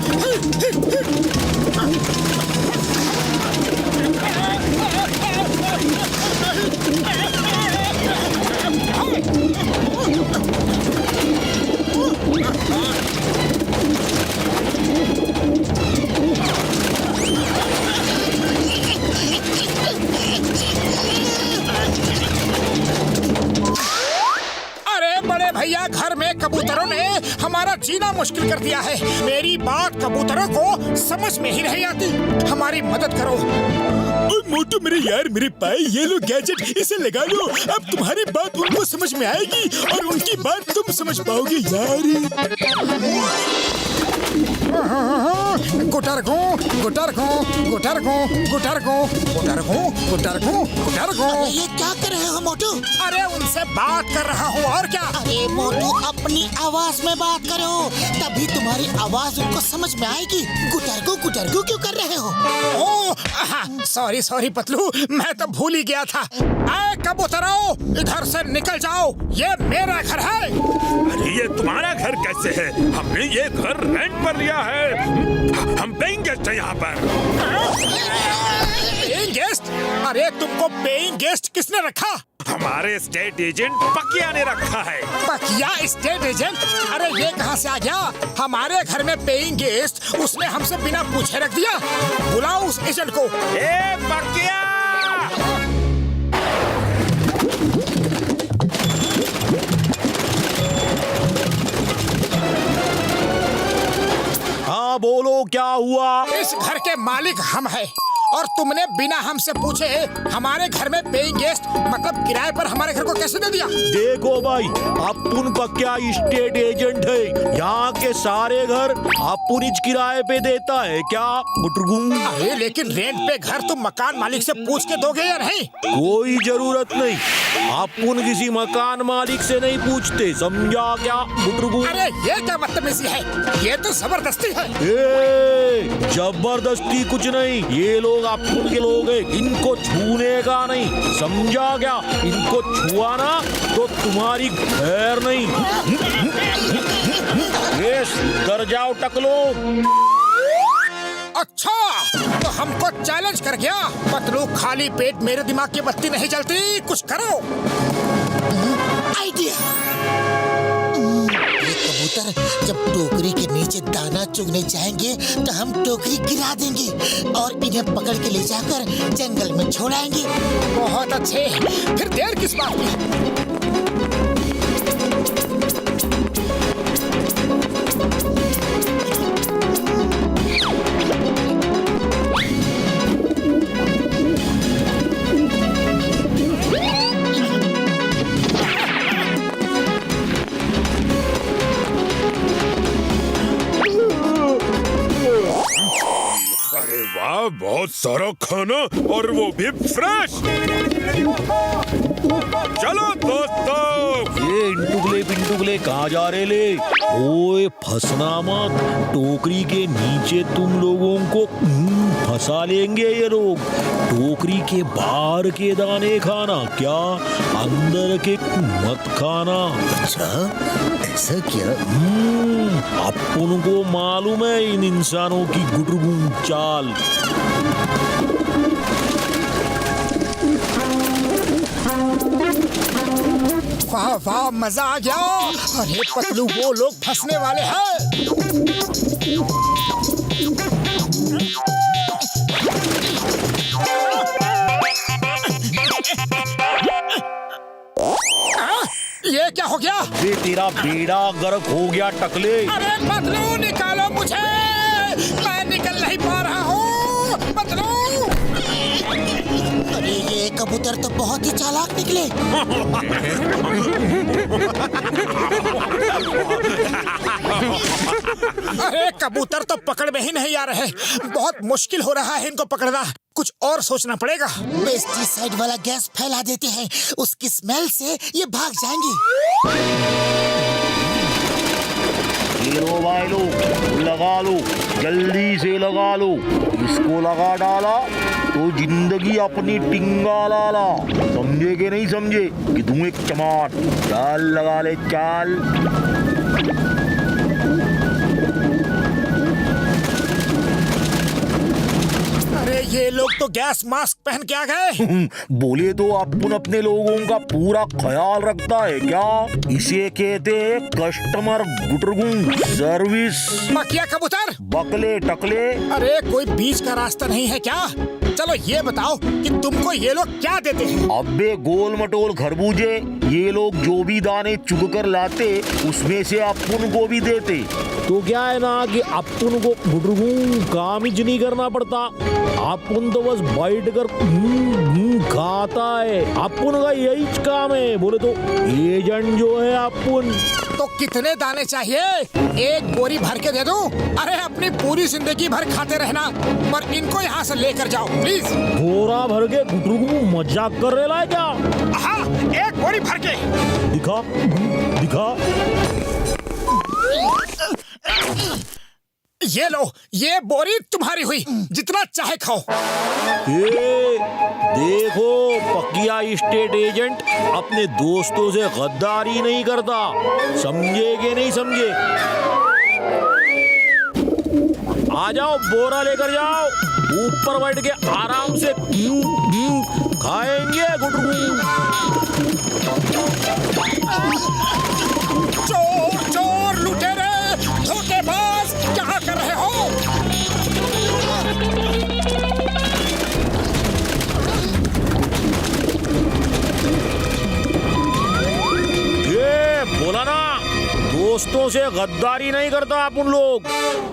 भैया, घर में कबूतरों ने हमारा जीना मुश्किल कर दिया है। मेरी बात कबूतरों को समझ में ही नहीं आती। हमारी मदद करो। मोटू मेरे यार, मेरे पाए ये लो गैजेट, इसे लगा लो। अब तुम्हारी बात उनको समझ में आएगी और उनकी बात तुम समझ पाओगे यार। गुटरगू गुटरगू गुटरगू गुटरगू गुटरगू गुटरगू गुटरगू। ये क्या कर रहे हो मोटू? अरे उनसे बात कर रहा हूँ और क्या। अरे मोटू, अपनी आवाज में बात करो, तभी तुम्हारी आवाज उनको समझ में आएगी। गुटरगू गुटरगू क्यों कर रहे हो? सॉरी सॉरी पतलू, मैं तो भूल ही गया था। आए कबूतर आओ, इधर से निकल जाओ, ये मेरा घर है। अरे ये तुम्हारा घर कैसे है? हमने ये घर रेंट पर लिया है, हम पेइंग गेस्ट हैं यहाँ पर। Paying guest? अरे तुमको पेइंग गेस्ट किसने रखा? हमारे स्टेट एजेंट पकिया ने रखा है। पकिया स्टेट एजेंट? अरे ये कहाँ से आ गया? हमारे घर में पेइंग गेस्ट उसने हमसे बिना पूछे रख दिया। बुलाओ उस एजेंट को। ए पकिया! हाँ बोलो, क्या हुआ? इस घर के मालिक हम हैं और तुमने बिना हमसे पूछे हमारे घर में पेइंग गेस्ट मतलब किराए पर हमारे घर को कैसे दे दिया? देखो भाई, अपुन पक्या स्टेट एजेंट है, यहाँ के सारे घर अपुन ही किराए पे देता है क्या बुटरगुम? अरे लेकिन रेंट पे घर तुम मकान मालिक से पूछ के दोगे या नहीं? कोई जरूरत नहीं, अपुन किसी मकान मालिक से नहीं पूछते, समझा क्या बुटरगुम? अरे ये क्या बदतमीजी है? ये तो जबरदस्ती है। जबरदस्ती कुछ नहीं, ये लोग अपुन के लोग हैं, इनको छूने का नहीं, समझा क्या? इनको छुआ ना तो तुम्हारी खैर नहीं। डर जाओ टकलो। अच्छा तो हमको चैलेंज कर गया? पतलू खाली पेट मेरे दिमाग की बत्ती नहीं जलती, कुछ करो। आइडिया। ये कबूतर जब टोकरी के नीचे दाना चुगने जाएंगे तो हम टोकरी गिरा देंगे और इन्हें पकड़ के ले जाकर जंगल में छोड़ाएंगे। बहुत अच्छे, फिर देर किस बात की? वाह, बहुत सारा खाना और वो भी फ्रेश। चलो दोस्तों। ये इंटुगले कहाँ जा रहे ले? ओए फंसना मत, टोकरी के नीचे तुम लोगों को फंसा लेंगे ये लोग। टोकरी के बाहर के दाने खाना, क्या अंदर के मत खाना। अच्छा ऐसा क्या? अपन को मालूम है इन इंसानों की गुटरगुम चाल। वाह वाह, मजा आ गया। अरे पतलू, वो लोग फंसने वाले हैं। ये क्या हो गया? ये तेरा बेड़ा गर्क हो गया टकले। अरे पतलू निकालो मुझे, मैं निकल नहीं पा रहा हूँ। पतलू! अरे ये कबूतर तो बहुत ही चालाक निकले। अरे कबूतर तो पकड़ में ही नहीं आ रहे, बहुत मुश्किल हो रहा है इनको पकड़ना। कुछ और सोचना पड़ेगा। पेस्टिसाइड वाला गैस फैला देते हैं, उसकी स्मेल से ये भाग जाएंगे। ये लो भाई लो, लगा लो, जल्दी से लगा लो। इसको लगा डाला तो जिंदगी अपनी टिंगा लाला। समझे कि नहीं समझे कि तुम एक चमाट? चाल लगा ले चाल। अरे ये लोग तो गैस मास्क पहन के आ गए। बोले तो अपन अपने लोगों का पूरा ख्याल रखता है क्या? इसे कहते हैं कस्टमर गुटरगुम सर्विस। पकिया कबूतर, बकले टकले। अरे कोई बीच का रास्ता नहीं है क्या? चलो ये बताओ कि तुमको ये लोग क्या देते हैं? अबे गोल मटोल खरबूजे, ये लोग जो भी दाने चुग कर लाते उसमें से अपन को भी देते। तो क्या है ना कि अपन को गुटरगुम काम ही नहीं करना पड़ता, अपन तो बस बैठ कर खाता है। अपन का यही काम है। बोले तो एजेंट जो है अपन। तो कितने दाने चाहिए? एक बोरी भर के दे दूं? अरे अपनी पूरी जिंदगी भर खाते रहना, पर इनको यहाँ से लेकर जाओ प्लीज। बोरा भर के गुटरगुम मजाक कर रहे ला क्या? हाँ, एक बोरी भर के। दिखा। ये लो, ये बोरी तुम्हारी हुई, जितना चाहे खाओ। देखो, पकिया स्टेट एजेंट अपने दोस्तों से गद्दारी नहीं करता, समझे कि नहीं समझे? आ जाओ, बोरा लेकर जाओ, ऊपर बैठ के आराम से खाएंगे गुटरू। चोर चोर लुटेरे धोखेबाज, क्या कर रहे हो? ये बोला ना, दोस्तों से गद्दारी नहीं करता अपन लोग,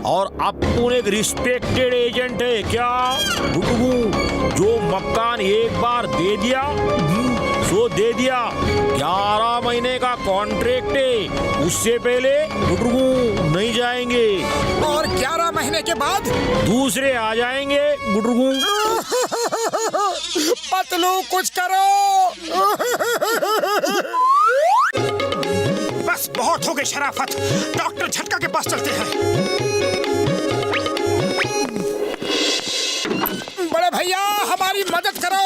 और अपन एक रिस्पेक्टेड एजेंट है क्या गुटरू? जो मकान एक बार दे दिया सो दे दिया, 11 महीने का कॉन्ट्रैक्ट है, उससे पहले गुटरू नहीं जाएंगे। और 11 महीने के बाद दूसरे आ जाएंगे गुटरू। पतलू कुछ करो। बस बहुत हो गई शराफत, डॉक्टर झटका के पास चलते हैं। बड़े भैया, हमारी मदद करो।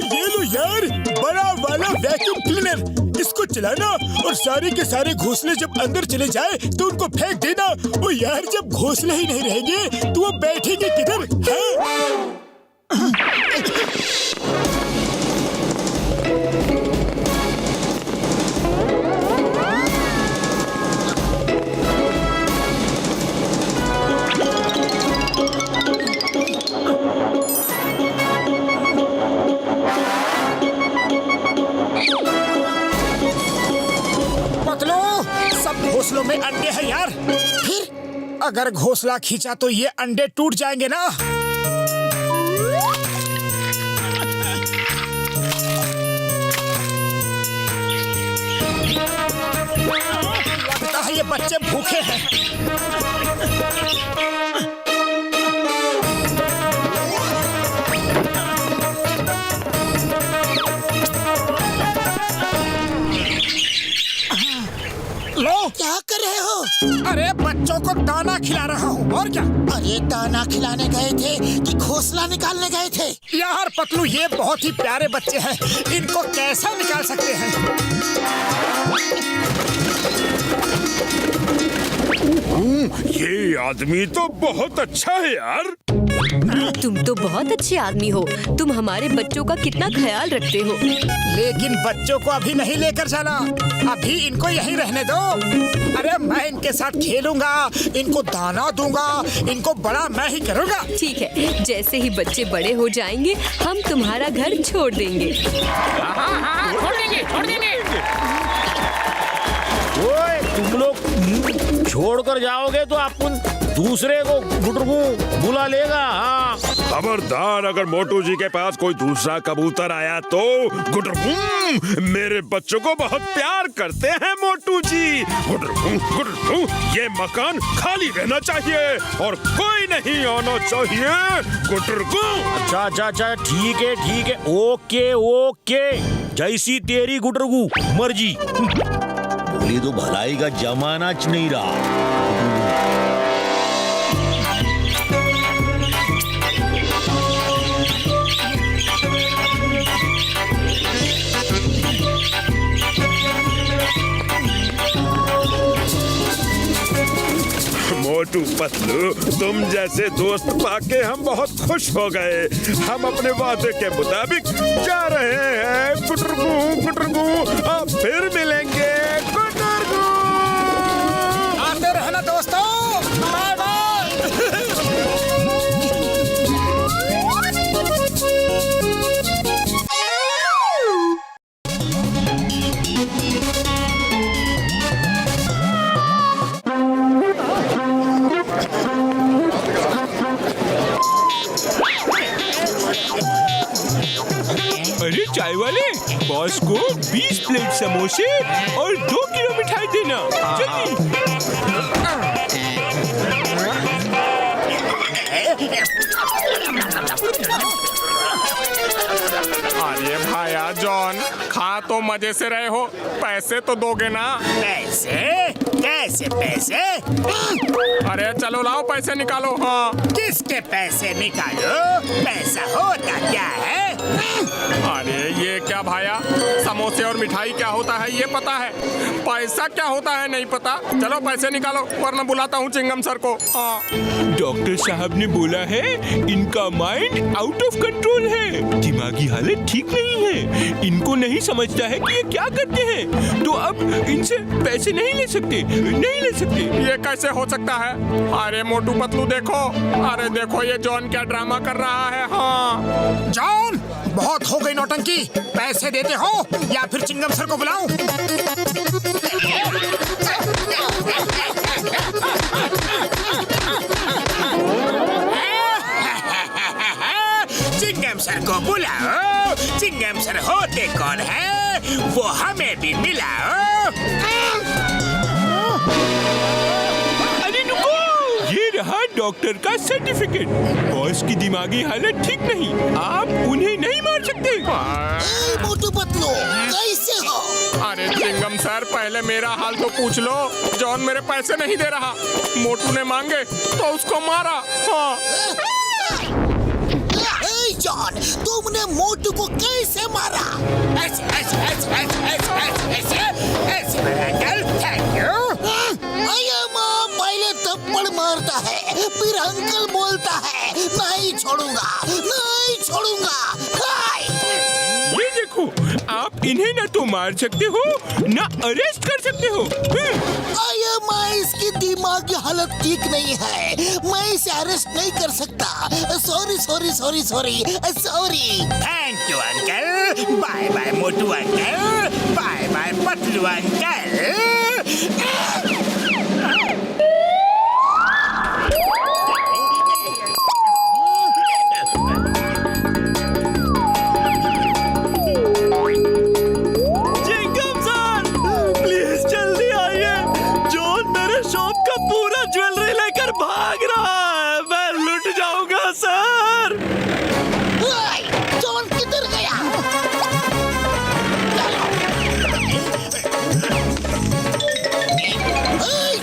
ये लो यार, बड़ा वाला वैक्यूम क्लीनर, इसको चलाना और सारे के सारे घोंसले जब अंदर चले जाए तो उनको फेंक देना। ओ यार, जब घोंसले ही नहीं रहेंगे तो वो बैठेंगे किधर? घोंसलों में अंडे हैं यार, फिर अगर घोंसला खींचा तो ये अंडे टूट जाएंगे ना। लगता है ये बच्चे भूखे हैं। लो, क्या कर रहे हो? अरे बच्चों को दाना खिला रहा हूँ, और क्या? अरे दाना खिलाने गए थे कि घोंसला निकालने गए थे? यार पतलू, ये बहुत ही प्यारे बच्चे हैं, इनको कैसा निकाल सकते हैं? ये आदमी तो बहुत अच्छा है यार। तुम तो बहुत अच्छे आदमी हो, तुम हमारे बच्चों का कितना ख्याल रखते हो। लेकिन बच्चों को अभी नहीं लेकर जाना, अभी इनको यहीं रहने दो। अरे मैं इनके साथ खेलूंगा, इनको दाना दूंगा, इनको बड़ा मैं ही करूंगा। ठीक है, जैसे ही बच्चे बड़े हो जाएंगे हम तुम्हारा घर छोड़ देंगे। छोड़ देंगे, छोड़ देंगे। ओए, तुम लोग छोड़कर जाओगे तो अपन दूसरे को गुटरू बुला लेगा। हाँ, खबरदार, अगर मोटू जी के पास कोई दूसरा कबूतर आया तो गुटरू, मेरे बच्चों को बहुत प्यार करते हैं मोटू जी। गुटरू गुटरू, ये मकान खाली रहना चाहिए और कोई नहीं आना चाहिए गुटरू। अच्छा अच्छा अच्छा, ठीक है, ओके ओके, जैसी तेरी गुटरू मर्जी। बोली तो भलाई का जमाना च नहीं रहा। मोटू पतलू, तुम जैसे दोस्त पाके हम बहुत खुश हो गए। हम अपने वादे के मुताबिक जा रहे हैं गुटरू गुटरू, अब फिर मिलेंगे गुटरू। आते रहना दोस्तों, बाय बाय। अरे चाय वाले, बॉस को 20 प्लेट समोसे और 2 किलो मिठाई देना, जल्दी। अरे भाया जॉन, खा हाँ तो मजे से रहे हो, पैसे तो दोगे ना? पैसे? कैसे पैसे? अरे चलो लाओ पैसे निकालो। हाँ किसके पैसे निकालो? पैसा होता क्या है? अरे ये क्या भाया, समोसे और मिठाई क्या होता है ये पता है, पैसा क्या होता है नहीं पता। चलो पैसे निकालो वरना बुलाता हूँ चिंगम सर को। हाँ डॉक्टर साहब ने बोला है इनका माइंड आउट ऑफ कंट्रोल है, दिमागी हालत ठीक नहीं है, इनको नहीं समझता है कि ये क्या करते हैं, तो अब इनसे पैसे नहीं ले सकते, नहीं ले सकते। ये कैसे हो सकता है? अरे मोटू पतलू देखो, अरे देखो ये जॉन क्या ड्रामा कर रहा है। हाँ जॉन, बहुत हो गई नौटंकी, पैसे देते हो या फिर चिंगम सर को बुलाऊं? चिंगम सर को बुलाओ। चिंगम सर होते कौन है वो हमें भी मिलाओ। अरे रुको, ये रहा डॉक्टर का सर्टिफिकेट। बॉस की दिमागी हालत ठीक नहीं, आप उन्हें नहीं मार सकते। मोटू पतलू कैसे हो? अरे चिंगम सर पहले मेरा हाल तो पूछ लो। जॉन मेरे पैसे नहीं दे रहा, मोटू ने मांगे तो उसको मारा। हाँ जॉन, तुमने मोटू को कैसे मारा? ऐसे ऐसे ऐसे ऐसे ऐसे ऐसे ऐसे मेरा अंकल, थैंक यू। अये माँ, पहले थप्पड़ मारता है फिर अंकल बोलता है। नहीं छोड़ूंगा, नहीं छोड़ूंगा। ये देखो, आप इन्हें ना तो मार सकते हो ना अरेस्ट कर सकते हो। अये माँ, इसकी दिमागी हालत ठीक नहीं है, मैं इसे अरेस्ट नहीं कर सकता। Sorry sorry sorry sorry sorry. Thank you uncle. Bye bye Motu uncle, bye bye Patlu uncle. Jewellery लेकर भाग रहा है, मैं लुट जाऊंगा सर। जॉन किधर गया?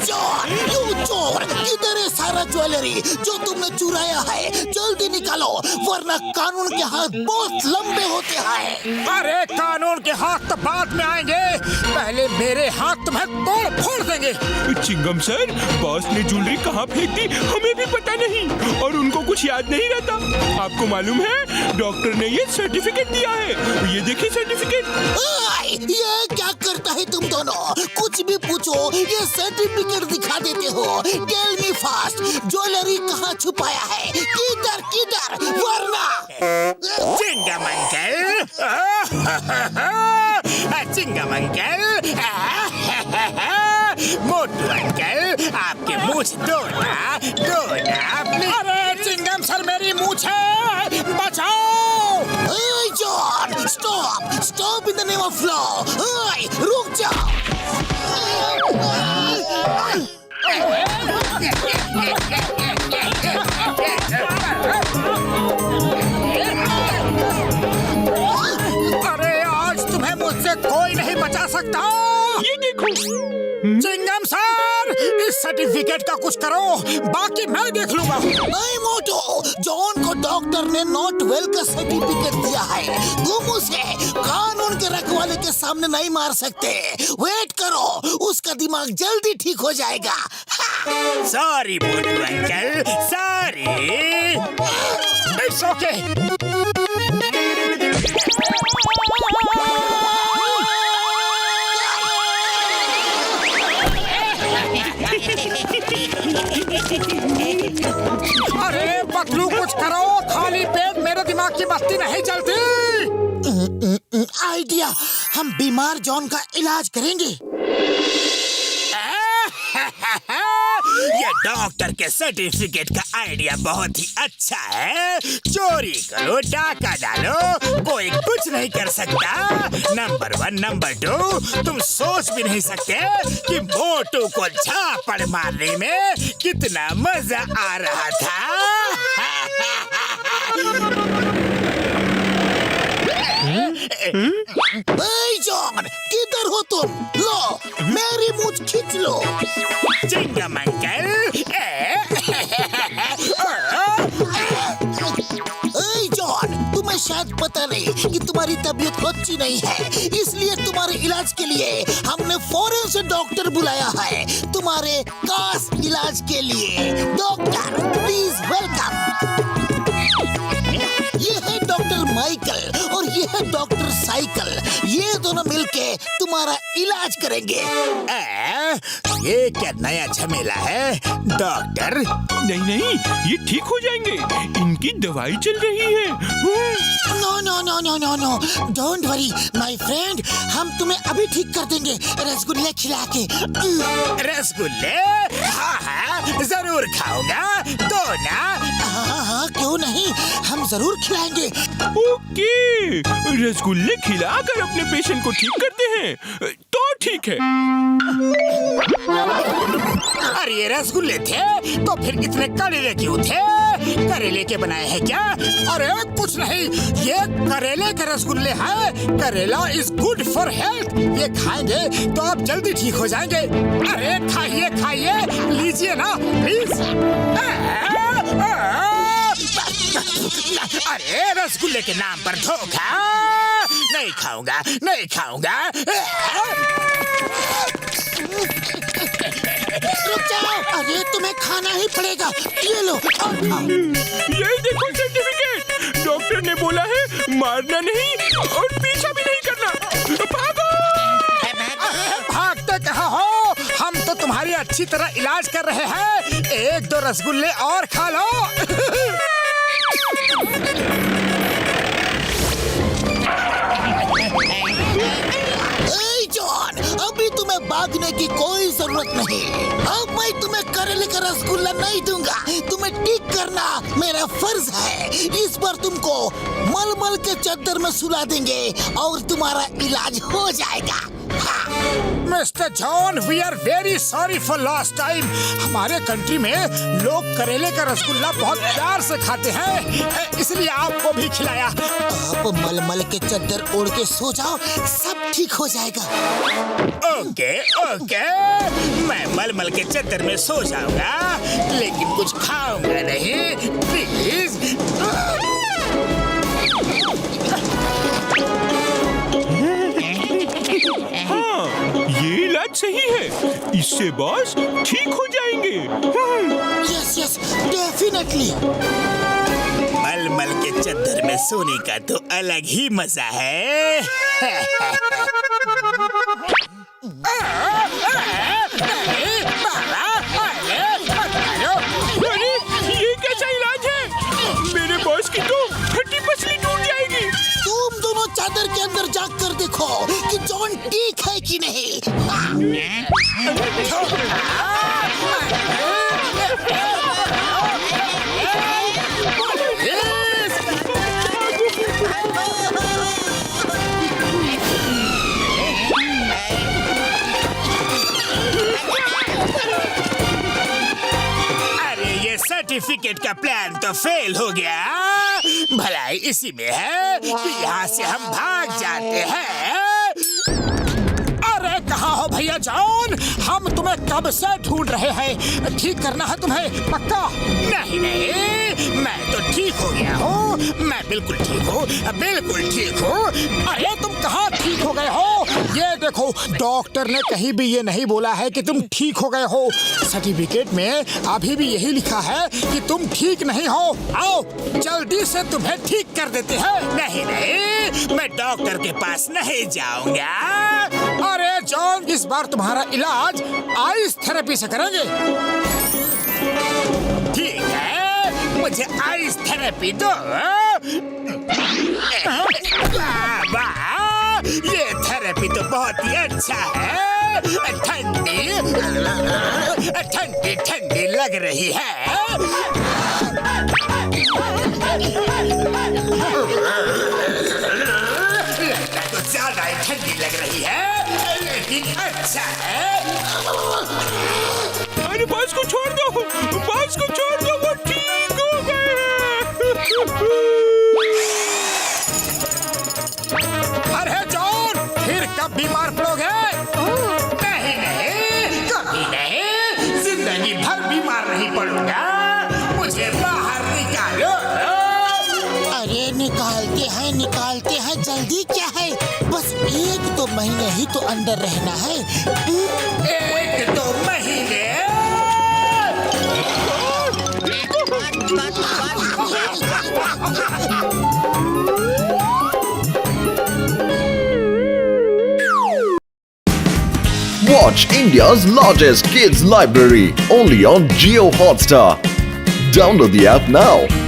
जॉन, यू चोर, किधर है सारा ज्वेलरी जो तुमने चुराया है? जल्दी निकालो वरना कानून के हाथ बहुत लंबे होते हैं। अरे कानून के हाथ तो बाद में आएंगे, पहले मेरे हाथ तुम्हें तोड़ फोड़ देंगे। चिंगम सर, बॉस ने ज्वेलरी कहाँ फेंक दी हमें भी पता नहीं और उनको कुछ याद नहीं रहता। आपको मालूम है डॉक्टर ने ये सर्टिफिकेट दिया है, ये देखिए सर्टिफिकेट। ये क्या करता है तुम दोनों? कुछ भी पूछो ये सर्टिफिकेट दिखा देते हो। टेल मी फास्ट, ज्वेलरी कहाँ छुपाया है? किधर किधर, वरना। चिंगम अंकल, चिंगम अंकल, मोटू अंकल, आपके मूछ धोना धोना। अरे चिंगम सर, मेरी मूछ है, बचाओ। John, stop stop in the name of law. रुक जाओ। अरे आज तुम्हें मुझसे कोई नहीं बचा सकता। ये देखो चिंगम सर, इस सर्टिफिकेट का कुछ करो, बाकी मैं देख लूंगा। नहीं मोटू, जॉन को डॉक्टर ने नॉट वेल का सर्टिफिकेट दिया है, तुम उसे कानून के रखवाले के सामने नहीं मार सकते। वेट करो, उसका दिमाग जल्दी ठीक हो जाएगा। Sorry Motu uncle, sorry. It's okay. अरे पतलू, कुछ करो, खाली पेट मेरे दिमाग की बत्ती नहीं जलती। आइडिया, हम बीमार जॉन का इलाज करेंगे। ये डॉक्टर के सर्टिफिकेट का आइडिया बहुत ही अच्छा है। चोरी करो, डाका डालो, कोई कुछ नहीं कर सकता। नंबर 1, नंबर 2, तुम सोच भी नहीं सकते कि मोटू को झापड़ मारने में कितना मजा आ रहा था। जॉन, किधर हो तुम? लो, मेरी मूंछ खींच लो। चिंगम अंकल। जॉन, तुम्हें शायद पता नहीं कि तुम्हारी तबीयत अच्छी नहीं है, इसलिए तुम्हारे इलाज के लिए हमने फौरन से डॉक्टर बुलाया है। तुम्हारे खास इलाज के लिए डॉक्टर, प्लीज वेलकम। ये है डॉक्टर माइकल और ये है डॉक्टर साइकिल। ये दोनों मिलके तुम्हारा इलाज करेंगे। ये क्या नया झमेला है डॉक्टर? नहीं नहीं, ये ठीक हो जाएंगे। इनकी दवाई चल रही है। No no no no no no, don't worry my friend, हम तुम्हें अभी ठीक कर देंगे रसगुल्ले खिला के। रसगुल्ले? हाँ हाँ, जरूर खाऊंगा। दो ना? हाँ हाँ, क्यों नहीं, हम जरूर खिलाएंगे। ओके, रसगुल्ले खिलाकर अपने पेशेंट को ठीक करते हैं तो ठीक है। अरे ये रसगुल्ले थे तो फिर इतने कड़वे क्यों थे? करेले के बनाए हैं क्या? अरे कुछ नहीं, ये करेले के रसगुल्ले हैं। करेला इज गुड फॉर हेल्थ। ये खाएंगे तो आप जल्दी ठीक हो जाएंगे। अरे खाइए खाइए, लीजिए ना प्लीज। अरे रसगुल्ले के नाम पर धोखा। नहीं खाऊंगा, नहीं खाऊंगा। रुक जाओ, अरे तुम्हें खाना ही पड़ेगा। ये लो। ये देखो सर्टिफिकेट। डॉक्टर ने बोला है मारना नहीं और पीछा भी नहीं करना। भागो! भागते कहाँ हो? हम तो तुम्हारी अच्छी तरह इलाज कर रहे हैं। एक दो रसगुल्ले और खा लो। जॉन, अभी तुम्हें भागने की कोई जरूरत नहीं। अब मैं तुम्हें करेले का रसगुल्ला नहीं दूंगा। तुम्हें ठीक करना मेरा फर्ज है। इस बार तुमको मलमल के चद्दर में सुला देंगे और तुम्हारा इलाज हो जाएगा। Mister John, we are very sorry for last time. हमारे कंट्री में लोग करेले का रसगुल्ला बहुत प्यार से खाते हैं, इसलिए आपको भी खिलाया। आप मलमल के चद्दर ओढ़ के सो जाओ, सब ठीक हो जाएगा। ओके ओके, मैं मलमल के चद्दर में सो जाऊंगा, लेकिन कुछ खाऊंगा नहीं, प्लीज। हाँ, ये इलाज सही है। इससे बॉस ठीक हो जाएंगे। Yes yes, definitely. मलमल के चद्दर में सोने का तो अलग ही मजा है। अरे ये कैसा इलाज है? मेरे बॉस की तो हड्डी पसली टूट जाएगी। तुम दोनों चादर के अंदर जाग कर देखो कि जॉन ठीक है कि नहीं। सर्टिफिकेट का प्लान तो फेल हो गया। भलाई इसी में है कि यहाँ से हम भाग जाते हैं। अरे कहाँ हो भैया जॉन? हम तुम्हें कब से ढूंढ रहे हैं। ठीक करना है तुम्हें पक्का? नहीं नहीं, मैं तो ठीक हो गया हूँ। मैं बिल्कुल ठीक हूँ, बिल्कुल ठीक हूँ। अरे तुम कहाँ ठीक हो गए हो? ये देखो, डॉक्टर ने कहीं भी ये नहीं बोला है कि तुम ठीक हो गए हो। सर्टिफिकेट में अभी भी यही लिखा है कि तुम ठीक नहीं हो। आओ जल्दी से तुम्हें ठीक कर देते हैं। नहीं नहीं, मैं डॉक्टर के पास नहीं जाऊंगा। अरे जॉन, इस बार तुम्हारा इलाज आइस थेरेपी से करेंगे। ठीक है, मुझे आइस थेरेपी दो। वाह, ये थेरेपी तो बहुत ही अच्छा है। ठंडी ठंडी ठंडी लग रही है। तो ज्यादा ही ठंडी लग रही है, लेकिन अच्छा है। अरे बॉस को छोड़ दो, बॉस को छोड़ दो, वो ठीक हो गए। पड़ूंगा। मुझे बाहर निकालो। अरे निकालते हैं जल्दी क्या है, बस 1-2 महीने ही तो अंदर रहना है। 1-2 महीने। Watch India's largest kids library only on Jio Hotstar. Download the app now.